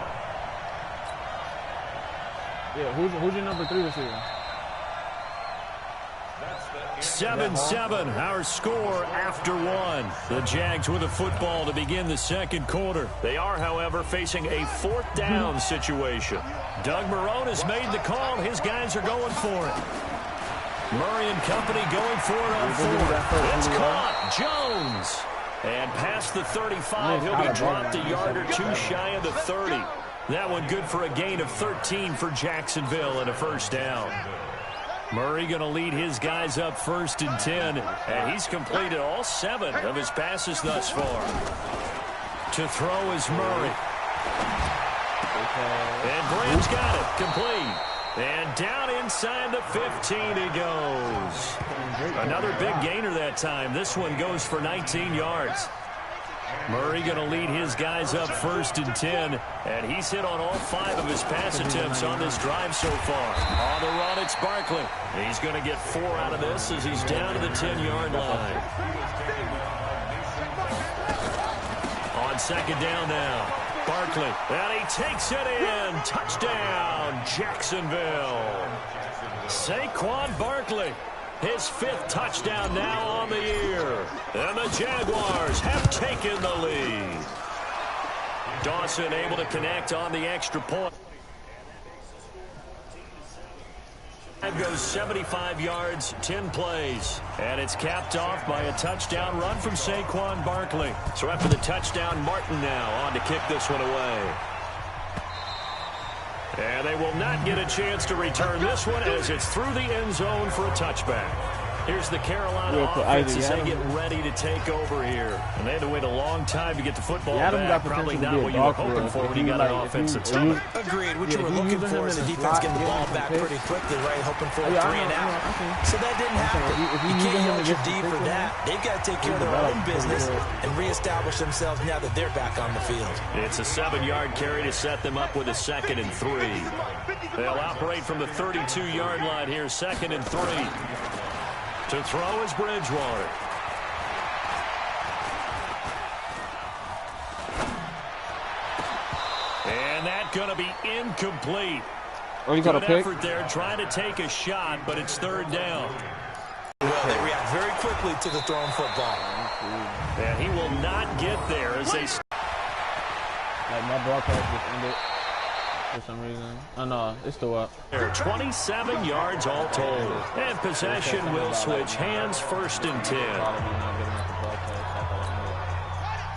[SPEAKER 7] Yeah, who's your number 3 receiver?
[SPEAKER 2] 7-7, our score after 1. The Jags with a football to begin the 2nd quarter. They are, however, facing a 4th down situation. Doug Marrone has made the call. His guys are going for it. Murray and company going for it on 4th. It's caught. Jones. And past the 35, he'll be dropped a yard or 2 shy of the 30. That one good for a gain of 13 for Jacksonville and a first down. Murray going to lead his guys up 1st and 10, and he's completed all 7 of his passes thus far. To throw is Murray. And Graham's got it. Complete. And down inside the 15 he goes. Another big gainer that time. This one goes for 19 yards. Murray going to lead his guys up 1st and 10, and he's hit on all 5 of his pass attempts on this drive so far. On the run, it's Barkley. He's going to get 4 out of this as he's down to the 10-yard line. On 2nd down now, Barkley, and he takes it in. Touchdown, Jacksonville. Saquon Barkley. His 5th touchdown now on the year. And the Jaguars have taken the lead. Dawson able to connect on the extra point. That goes 75 yards, 10 plays. And it's capped off by a touchdown run from Saquon Barkley. So after the touchdown, Martin now on to kick this one away. And they will not get a chance to return this one as it's through the end zone for a touchback. Here's the Carolina offense as they get ready to take over here. And they had to wait a long time to get the football back. Probably not what you were hoping for when you got an offense that's coming.
[SPEAKER 3] Agreed. What you were looking for is the defense getting the ball back pretty quickly, right? Hoping for a 3 and out. So that didn't happen. You can't yell at your D for that. They've got to take care of their own business and reestablish themselves now that they're back on the field.
[SPEAKER 2] It's a 7-yard carry to set them up with a 2nd and 3. They'll operate from the 32-yard line here, 2nd and 3. To throw is Bridgewater. And that's going to be incomplete.
[SPEAKER 7] Oh, you got a pick?
[SPEAKER 2] Effort there, trying to take a shot, but it's 3rd down.
[SPEAKER 3] Well, they react very quickly to the thrown football.
[SPEAKER 2] And he will not get there as they...
[SPEAKER 7] Like my broadcast just ended for some reason. Oh, no, it's still up.
[SPEAKER 2] 27 yards all told. And possession will switch hands, 1st and 10.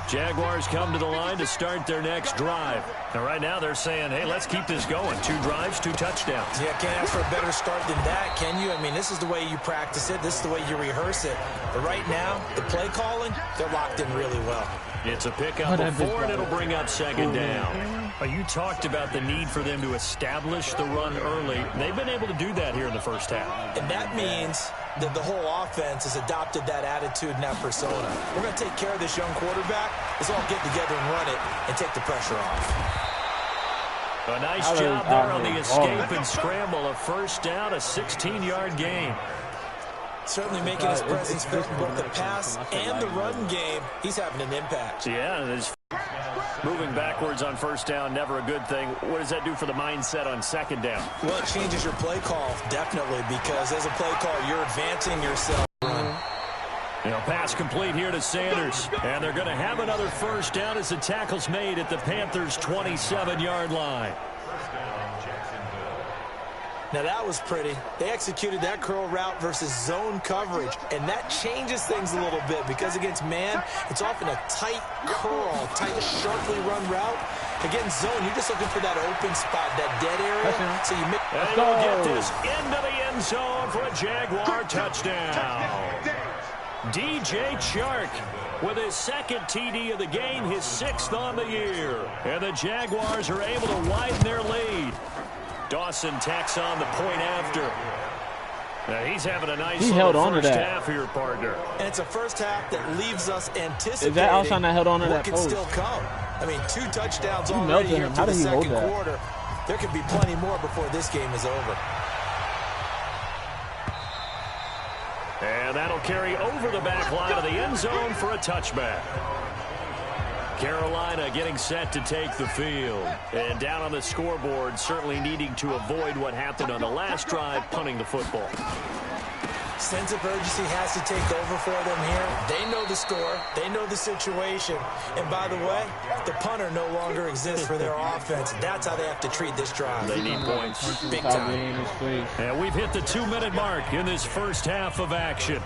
[SPEAKER 2] Jaguars come to the line to start their next drive. And right now they're saying, hey, let's keep this going. 2 drives, 2 touchdowns.
[SPEAKER 3] Yeah, can't ask for a better start than that, can you? I mean, this is the way you practice it. This is the way you rehearse it. But right now, the play calling, they're locked in really well.
[SPEAKER 2] It's a pickup of 4, and it'll bring up 2nd down. You talked about the need for them to establish the run early. They've been able to do that here in the first half.
[SPEAKER 3] And that means that the whole offense has adopted that attitude and that persona. We're going to take care of this young quarterback. Let's all get together and run it and take the pressure off.
[SPEAKER 2] A nice job there on the escape and scramble. A first down, a 16-yard gain.
[SPEAKER 3] Certainly making his presence felt in both the pass and the run game. He's having an impact.
[SPEAKER 2] Yeah, Moving backwards on first down, never a good thing. What does that do for the mindset on second down?
[SPEAKER 3] Well, it changes your play call, definitely, because as a play call, you're advancing yourself.
[SPEAKER 2] Pass complete here to Sanders. And they're going to have another first down as the tackle's made at the Panthers' 27-yard line.
[SPEAKER 3] Now, that was pretty. They executed that curl route versus zone coverage, and that changes things a little bit because against man, it's often a tight curl, tight, sharply run route. Against zone, you're just looking for that open spot, that dead area. So you make.
[SPEAKER 2] And he'll get this into the end zone for a Jaguar touchdown. DJ Chark with his second TD of the game, his 6th on the year. And the Jaguars are able to widen their lead. Dawson tacks on the point after. Now he's having a nice first half here, partner.
[SPEAKER 3] And it's a first half that leaves us anticipating
[SPEAKER 7] is that Alshon that held on to
[SPEAKER 3] what
[SPEAKER 7] that
[SPEAKER 3] can
[SPEAKER 7] post?
[SPEAKER 3] still come. I mean, 2 touchdowns already here to the second quarter. There could be plenty more before this game is over.
[SPEAKER 2] And that'll carry over the back line of the end zone for a touchback. Carolina getting set to take the field. And down on the scoreboard, certainly needing to avoid what happened on the last drive, punting the football.
[SPEAKER 3] Sense of urgency has to take over for them here. They know the score. They know the situation. And by the way, the punter no longer exists for their offense. That's how they have to treat this drive.
[SPEAKER 2] They need points.
[SPEAKER 3] Big time.
[SPEAKER 2] And we've hit the 2-minute mark in this first half of action.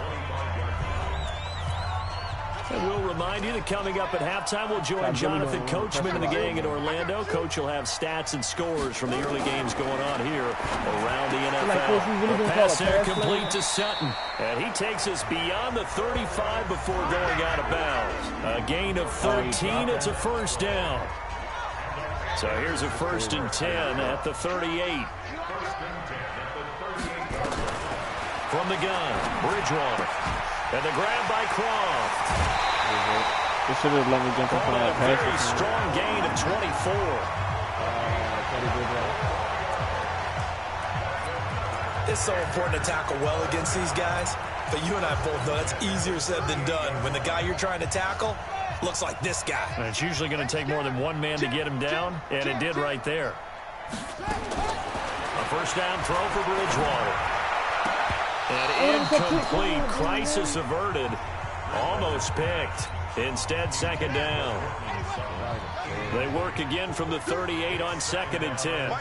[SPEAKER 2] And we'll remind you that coming up at halftime, we'll join Jonathan Coachman and the gang in Orlando. Coach will have stats and scores from the early games going on here around the NFL. The pass there complete to Sutton. And he takes us beyond the 35 before going out of bounds. A gain of 13. It's a first down. So here's a 1st and 10 at the 38. From the gun, Bridgewater. And the grab by Croft.
[SPEAKER 7] They should have let me jump up on that pass.
[SPEAKER 2] Very strong gain of 24.
[SPEAKER 3] It's so important to tackle well against these guys, but you and I both know that's easier said than done. When the guy you're trying to tackle looks like this guy.
[SPEAKER 2] And it's usually going to take more than one man to get him down, and it did right there. A first down throw for Bridgewater. And incomplete. Crisis averted. Almost picked. Instead, second down. They work again from the 38 on 2nd and 10.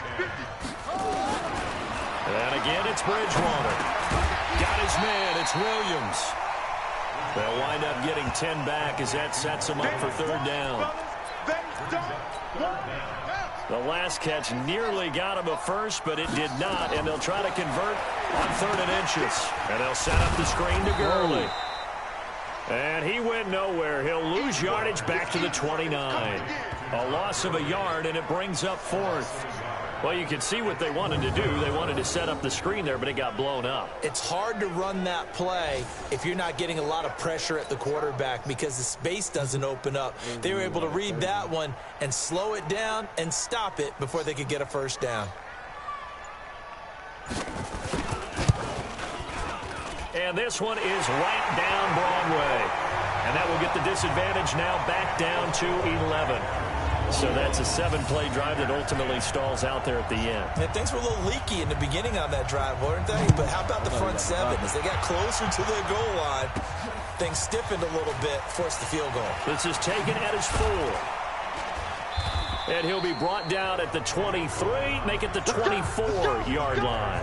[SPEAKER 2] And again, it's Bridgewater. Got his man. It's Williams. They'll wind up getting 10 back as that sets them up for 3rd down. The last catch nearly got him a first, but it did not, and they'll try to convert on 3rd and inches. And they'll set up the screen to Gurley. And he went nowhere. He'll lose yardage back to the 29. A loss of a yard, and it brings up 4th. Well, you can see what they wanted to do. They wanted to set up the screen there, but it got blown up.
[SPEAKER 3] It's hard to run that play if you're not getting a lot of pressure at the quarterback because the space doesn't open up. They were able to read that one and slow it down and stop it before they could get a first down.
[SPEAKER 2] And this one is right down Broadway. And that will get the disadvantage now back down to 11. So that's a 7-play drive that ultimately stalls out there at the end.
[SPEAKER 3] And things were a little leaky in the beginning on that drive, weren't they? But how about the front 7? As they got closer to the goal line, things stiffened a little bit, forced the field goal.
[SPEAKER 2] This is taken at his 4. And he'll be brought down at the 23, make it the 24-yard line.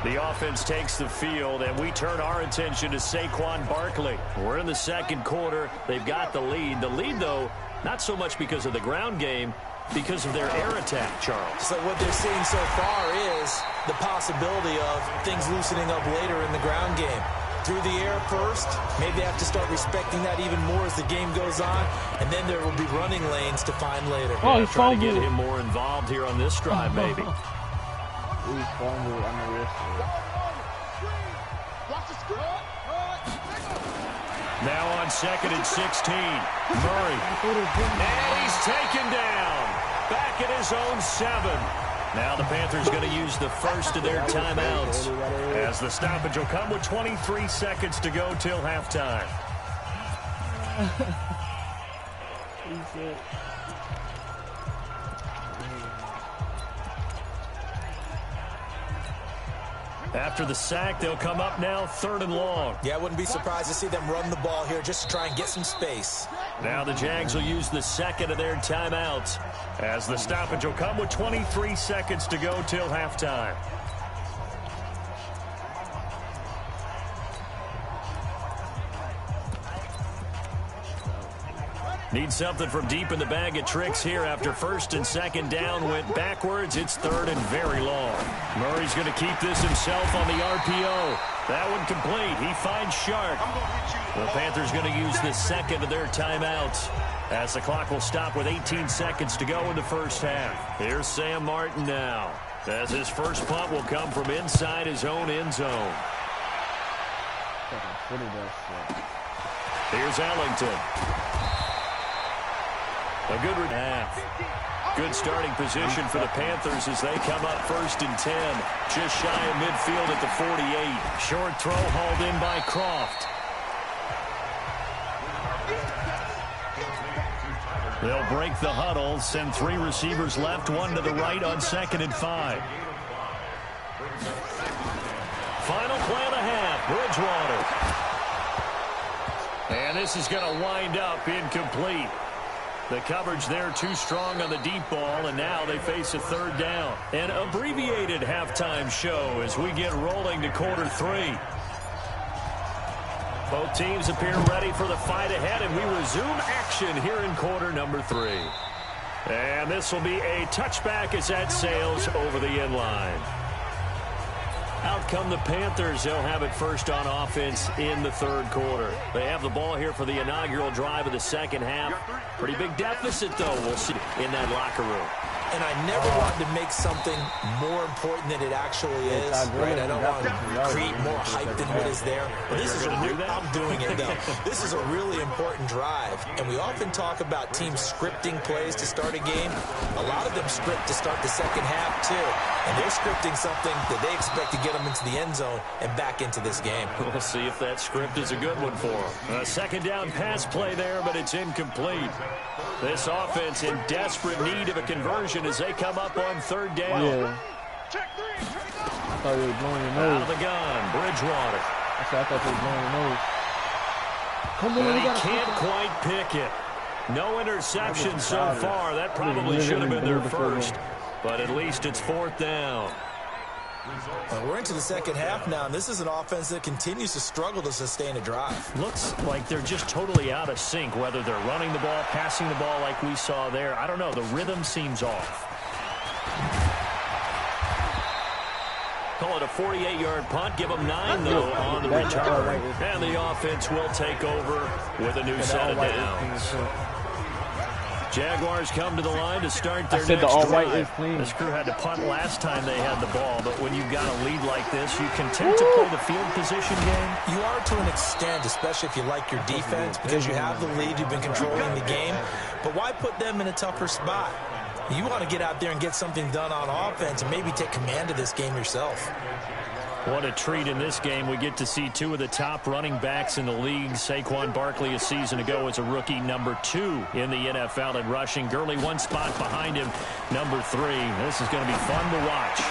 [SPEAKER 2] The offense takes the field, and we turn our attention to Saquon Barkley. We're in the second quarter. They've got the lead. The lead, though, not so much because of the ground game, because of their air attack, Charles.
[SPEAKER 3] So what they're seeing so far is the possibility of things loosening up later in the ground game. Through the air first, maybe they have to start respecting that even more as the game goes on, and then there will be running lanes to find later.
[SPEAKER 2] Oh, he's trying to get him more involved here on this drive, maybe. Now on 2nd and 16, Murray. And he's taken down. Back at his own 7. Now the Panthers going to use the first of their timeouts as the stoppage will come with 23 seconds to go till halftime. After the sack, they'll come up now 3rd and long.
[SPEAKER 3] Yeah, I wouldn't be surprised to see them run the ball here just to try and get some space.
[SPEAKER 2] Now the Jags will use the second of their timeouts as the stoppage will come with 23 seconds to go till halftime. Need something from deep in the bag of tricks here after 1st and 2nd down went backwards. It's 3rd and very long. Murray's going to keep this himself on the RPO. That one complete. He finds Shark. The Panthers going to use the second of their timeouts as the clock will stop with 18 seconds to go in the first half. Here's Sam Martin now as his first punt will come from inside his own end zone. Here's Ellington. A good half. Good starting position for the Panthers as they come up 1st and 10. Just shy of midfield at the 48. Short throw hauled in by Croft. They'll break the huddle, send 3 receivers left, 1 to the right on 2nd and 5. Final play of the half, Bridgewater. And this is going to wind up incomplete. The coverage there too strong on the deep ball, and now they face a 3rd down. An abbreviated halftime show as we get rolling to quarter 3. Both teams appear ready for the fight ahead, and we resume action here in quarter number 3. And this will be a touchback as that sails over the end line. Out come the Panthers. They'll have it first on offense in the 3rd quarter. They have the ball here for the inaugural drive of the 2nd half. Pretty big deficit, though, we'll see in that locker room.
[SPEAKER 3] And I never wanted to make something more important than it actually is, right? I don't want to create more hype than what is there. But this is I'm doing it, though. This is a really important drive. And we often talk about teams scripting plays to start a game. A lot of them script to start the 2nd half, too. And they're scripting something that they expect to get them into the end zone and back into this game.
[SPEAKER 2] We'll see if that script is a good one for them. A 2nd down pass play there, but it's incomplete. This offense in desperate need of a conversion as they come up on 3rd down.
[SPEAKER 7] Yeah. I thought they were blowing your nose.
[SPEAKER 2] Out of the gun, Bridgewater.
[SPEAKER 7] I thought they were blowing your nose. Come on,
[SPEAKER 2] and he can't quite pick it. No interception so far. That probably should have been their first. But at least it's 4th down.
[SPEAKER 3] We're into the 2nd half now, and this is an offense that continues to struggle to sustain a drive.
[SPEAKER 2] Looks like they're just totally out of sync, whether they're running the ball, passing the ball like we saw there. I don't know. The rhythm seems off. Call it a 48-yard punt. Give them 9, though, on the return. And the offense will take over with a new set of downs. Jaguars come to the line to start their next drive. This crew had to punt last time they had the ball, but when you've got a lead like this, you content to play the field position game?
[SPEAKER 3] You are to an extent, especially if you like your defense, because you have the lead, you've been controlling the game. But why put them in a tougher spot? You want to get out there and get something done on offense and maybe take command of this game yourself.
[SPEAKER 2] What a treat in this game. We get to see 2 of the top running backs in the league. Saquon Barkley a season ago as a rookie, number 2 in the NFL at rushing. Gurley 1 spot behind him, number 3. This is going to be fun to watch.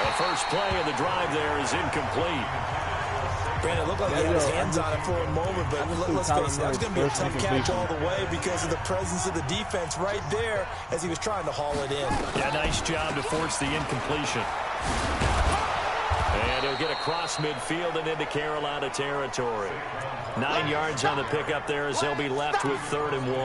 [SPEAKER 2] The first play of the drive there is incomplete.
[SPEAKER 3] Brandon, it looked like he had his hands on it for a moment, but let's face it, that was going to be a tough catch all the way because of the presence of the defense right there as he was trying to haul it in.
[SPEAKER 2] Yeah, nice job to force the incompletion. And he'll get across midfield and into Carolina territory. 9 yards on the pickup there as they'll be left with 3rd and 1.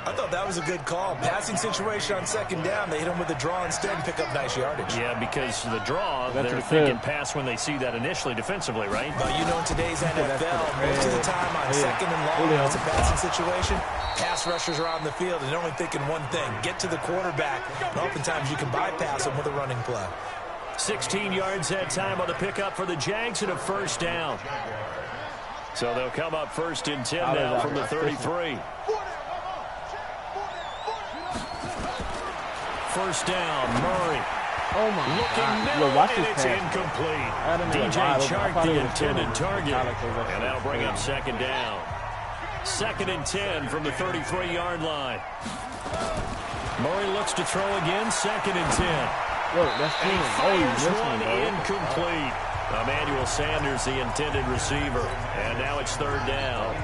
[SPEAKER 3] I thought that was a good call. Passing situation on 2nd down. They hit him with a draw instead and pick up nice yardage.
[SPEAKER 2] Yeah, because the draw, they're thinking pass when they see that initially defensively, right?
[SPEAKER 3] But you know in today's NFL, most of the time on 2nd and long, when it's a passing situation, pass rushers are on the field and they're only thinking one thing, get to the quarterback. And oftentimes you can bypass them with a running play.
[SPEAKER 2] 16 yards that time on the pickup for the Jags and a 1st down. So they'll come up 1st and 10 now from the 33. 1st down, Murray.
[SPEAKER 7] Oh my
[SPEAKER 2] Looking
[SPEAKER 7] God.
[SPEAKER 2] middle,
[SPEAKER 7] Yo, watch
[SPEAKER 2] and
[SPEAKER 7] this
[SPEAKER 2] it's
[SPEAKER 7] pass.
[SPEAKER 2] incomplete. DJ Chark, the intended target. And that'll bring up second down. 2nd and 10 from the 33-yard line. Murray looks to throw again. 2nd and 10.
[SPEAKER 7] Look, that's
[SPEAKER 2] And he
[SPEAKER 7] fires
[SPEAKER 2] one incomplete. Emmanuel Sanders, the intended receiver. And now it's 3rd down.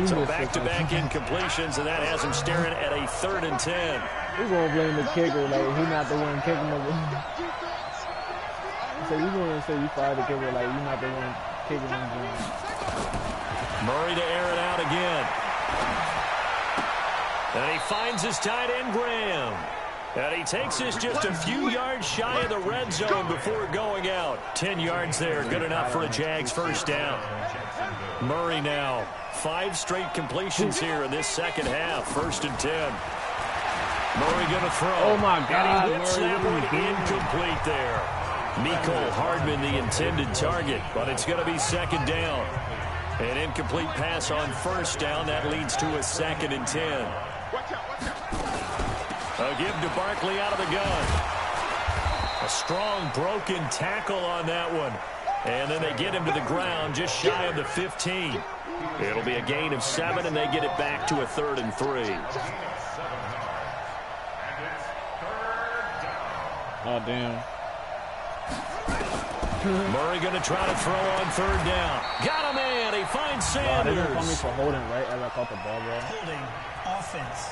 [SPEAKER 2] So back-to-back incompletions, and that has him staring at a 3rd and 10.
[SPEAKER 7] We're going to blame the kicker. Like, he's not the one kicking the ball. So you're going to say you fired the kicker. Like, you're not the one kicking the ball.
[SPEAKER 2] Murray to air it out again. And he finds his tight end, Graham. And he takes this just a few yards shy of the red zone before going out. 10 yards there, good enough for a Jags first down. Murray now, 5 straight completions here in this second half. 1st and 10. Murray going to throw.
[SPEAKER 7] Oh, my God.
[SPEAKER 2] And he whips that one incomplete there. Mecole Hardman, the intended target, but it's going to be 2nd down. An incomplete pass on 1st down. That leads to a 2nd and 10. A give to Barkley out of the gun. A strong broken tackle on that one. And then they get him to the ground just shy of the 15. It'll be a gain of 7, and they get it back to a 3rd and 3.
[SPEAKER 7] Oh, damn.
[SPEAKER 2] Murray going to try to throw on 3rd down. Got a man. He finds Sanders.
[SPEAKER 7] They're going to call me for holding right as I caught the ball, bro.
[SPEAKER 6] Holding offense.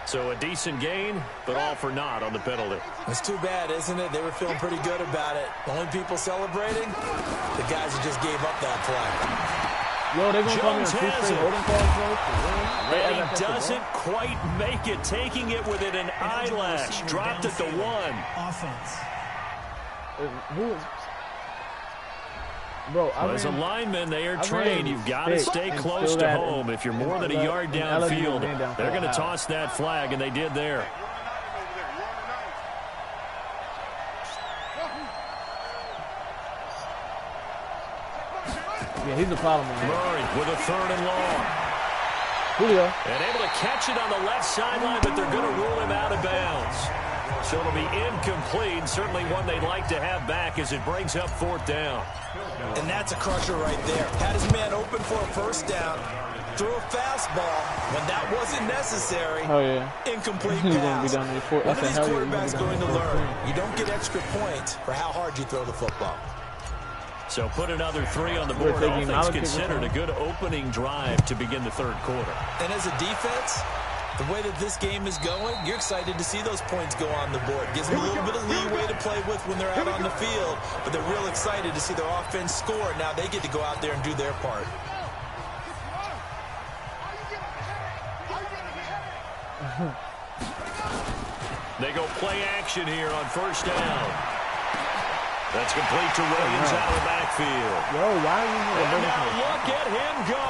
[SPEAKER 2] So a decent gain, but all for naught on the penalty.
[SPEAKER 3] It's too bad, isn't it? They were feeling pretty good about it. The only people celebrating, the guys who just gave up that play.
[SPEAKER 7] Yo, they're going to call me a 2 straight holding calls, bro.
[SPEAKER 2] And he doesn't quite make it, taking it within an eyelash. Dropped at the 1.
[SPEAKER 6] Offense.
[SPEAKER 7] Who is... Bro,
[SPEAKER 2] as a lineman, they are trained. You've got to stay close to home. If you're more than a yard downfield, they're going to toss that flag, and they did there.
[SPEAKER 7] Yeah, he's the problem.
[SPEAKER 2] Murray with a 3rd and long.
[SPEAKER 7] Julio.
[SPEAKER 2] And able to catch it on the left sideline, but they're going to rule him out of bounds. So it'll be incomplete. Certainly one they'd like to have back as it brings up 4th down.
[SPEAKER 3] And that's a crusher right there. Had his man open for a 1st down. Threw a fastball when that wasn't necessary.
[SPEAKER 7] Oh, yeah.
[SPEAKER 3] Incomplete
[SPEAKER 7] He's
[SPEAKER 3] pass.
[SPEAKER 7] Be down there
[SPEAKER 3] One of these quarterbacks going to learn. You don't get extra points for how hard you throw the football.
[SPEAKER 2] So put another 3 on the board. All things considered, a good opening drive to begin the 3rd quarter.
[SPEAKER 3] And as a defense, the way that this game is going, you're excited to see those points go on the board. Gives them a little bit of leeway to play with when they're out on the field, but they're real excited to see their offense score. Now they get to go out there and do their part.
[SPEAKER 2] They go play action here on 1st down. That's complete to Williams out of the backfield.
[SPEAKER 7] Yo, why are you
[SPEAKER 2] and now look at him go.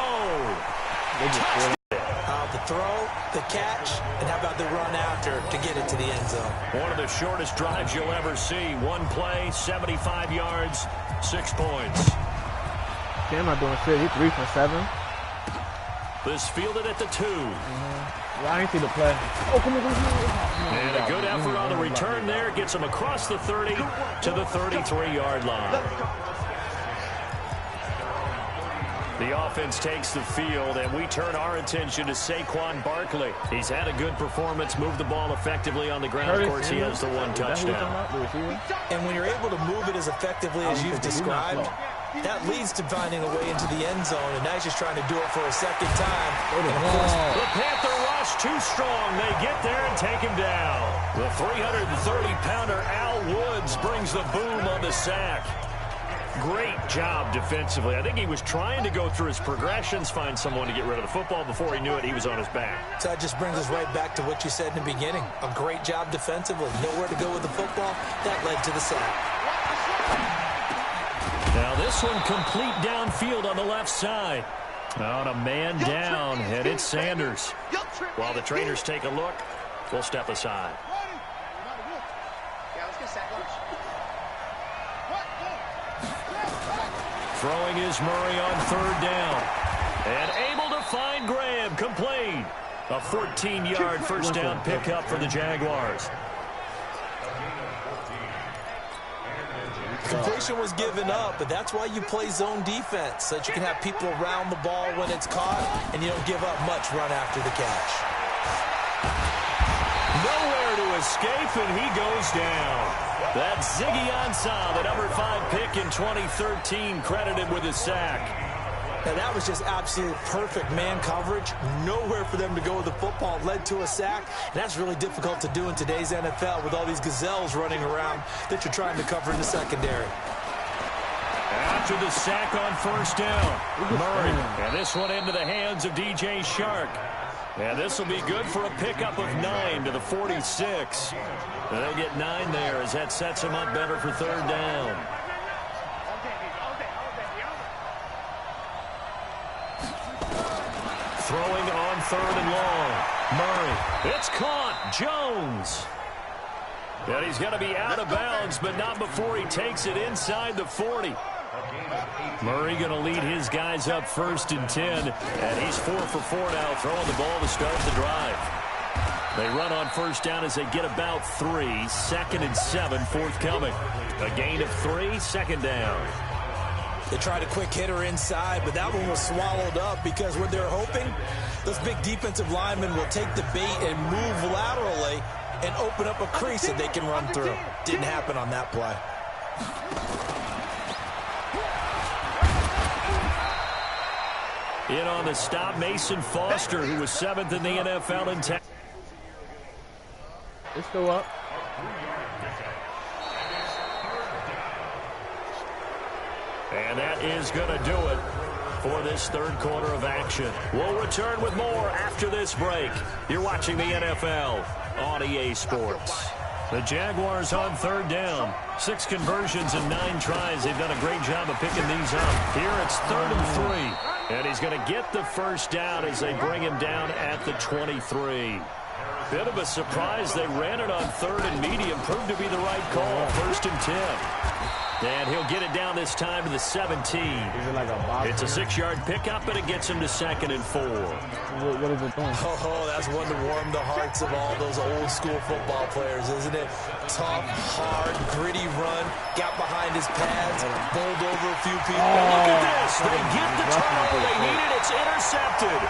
[SPEAKER 3] The throw, the catch, and how about the run after to get it to the end zone?
[SPEAKER 2] One of the shortest drives you'll ever see. One play, 75 yards, 6 points.
[SPEAKER 7] Damn, not doing shit. He's 3 for 7.
[SPEAKER 2] This fielded at the 2.
[SPEAKER 7] Well, I ain't see the play. Oh, come on.
[SPEAKER 2] And a good effort on the return there. Gets him across the 30 to the 33-yard line. The offense takes the field, and we turn our attention to Saquon Barkley. He's had a good performance, moved the ball effectively on the ground. Of course, he has the 1 touchdown.
[SPEAKER 3] And when you're able to move it as effectively as you've described, that leads to finding a way into the end zone, and now he's just trying to do it for a 2nd time.
[SPEAKER 2] The Panther rush too strong. They get there and take him down. The 330-pounder Al Woods brings the boom on the sack. Great job defensively. I think he was trying to go through his progressions, find someone to get rid of the football. Before he knew it, he was on his back.
[SPEAKER 3] So that just brings us right back to what you said in the beginning. A great job defensively. Nowhere to go with the football. That led to the sack.
[SPEAKER 2] Now this one complete downfield on the left side. On a man down, and it's Sanders. While the trainers take a look, we'll step aside. Throwing is Murray on 3rd down. And able to find Graham, complete. A 14-yard first down pickup for the Jaguars.
[SPEAKER 3] Completion was given up, but that's why you play zone defense, so that you can have people around the ball when it's caught, and you don't give up much run after the catch.
[SPEAKER 2] Nowhere to escape, and he goes down. That's Zaydo-Santana, the number 5 pick in 2013, credited with a sack.
[SPEAKER 3] Now, that was just absolute perfect man coverage. Nowhere for them to go with the football. Led to a sack. And that's really difficult to do in today's NFL with all these gazelles running around that you're trying to cover in the secondary.
[SPEAKER 2] After the sack on first down, Murray. And this one into the hands of DJ Shark. And this will be good for a pickup of 9 to the 46. They'll get 9 there as that sets them up better for third down. Throwing on third and long. Murray. It's caught. Jones. And he's going to be out of bounds, but not before he takes it inside the 40. Murray going to lead his guys up 1st and 10. And he's 4 for 4 now, throwing the ball to start the drive. They run on first down as they get about 3. 2nd and 7 forthcoming. A gain of 3, second down.
[SPEAKER 3] They tried a quick hitter inside, but that one was swallowed up because what they're hoping, those big defensive linemen will take the bait and move laterally and open up a crease that they can run through. Didn't happen on that play.
[SPEAKER 2] In on the stop, Mason Foster, who was 7th in the NFL in tackles.
[SPEAKER 7] It's still up.
[SPEAKER 2] And that is going to do it for this third quarter of action. We'll return with more after this break. You're watching the NFL on EA Sports. The Jaguars on third down. 6 conversions and 9 tries. They've done a great job of picking these up. Here it's 3rd and 3. And he's going to get the first down as they bring him down at the 23. Bit of a surprise. They ran it on 3rd and medium. Proved to be the right call. 1st and 10. And he'll get it down this time to the 17. It's a 6-yard pickup, and it gets him to 2nd and 4.
[SPEAKER 7] What is it doing?
[SPEAKER 3] Oh, that's one to warm the hearts of all those old-school football players, isn't it? Tough, hard, gritty run. Got behind his pads, bowled over a few people.
[SPEAKER 2] And look at this. They get the turnover they needed. It's intercepted.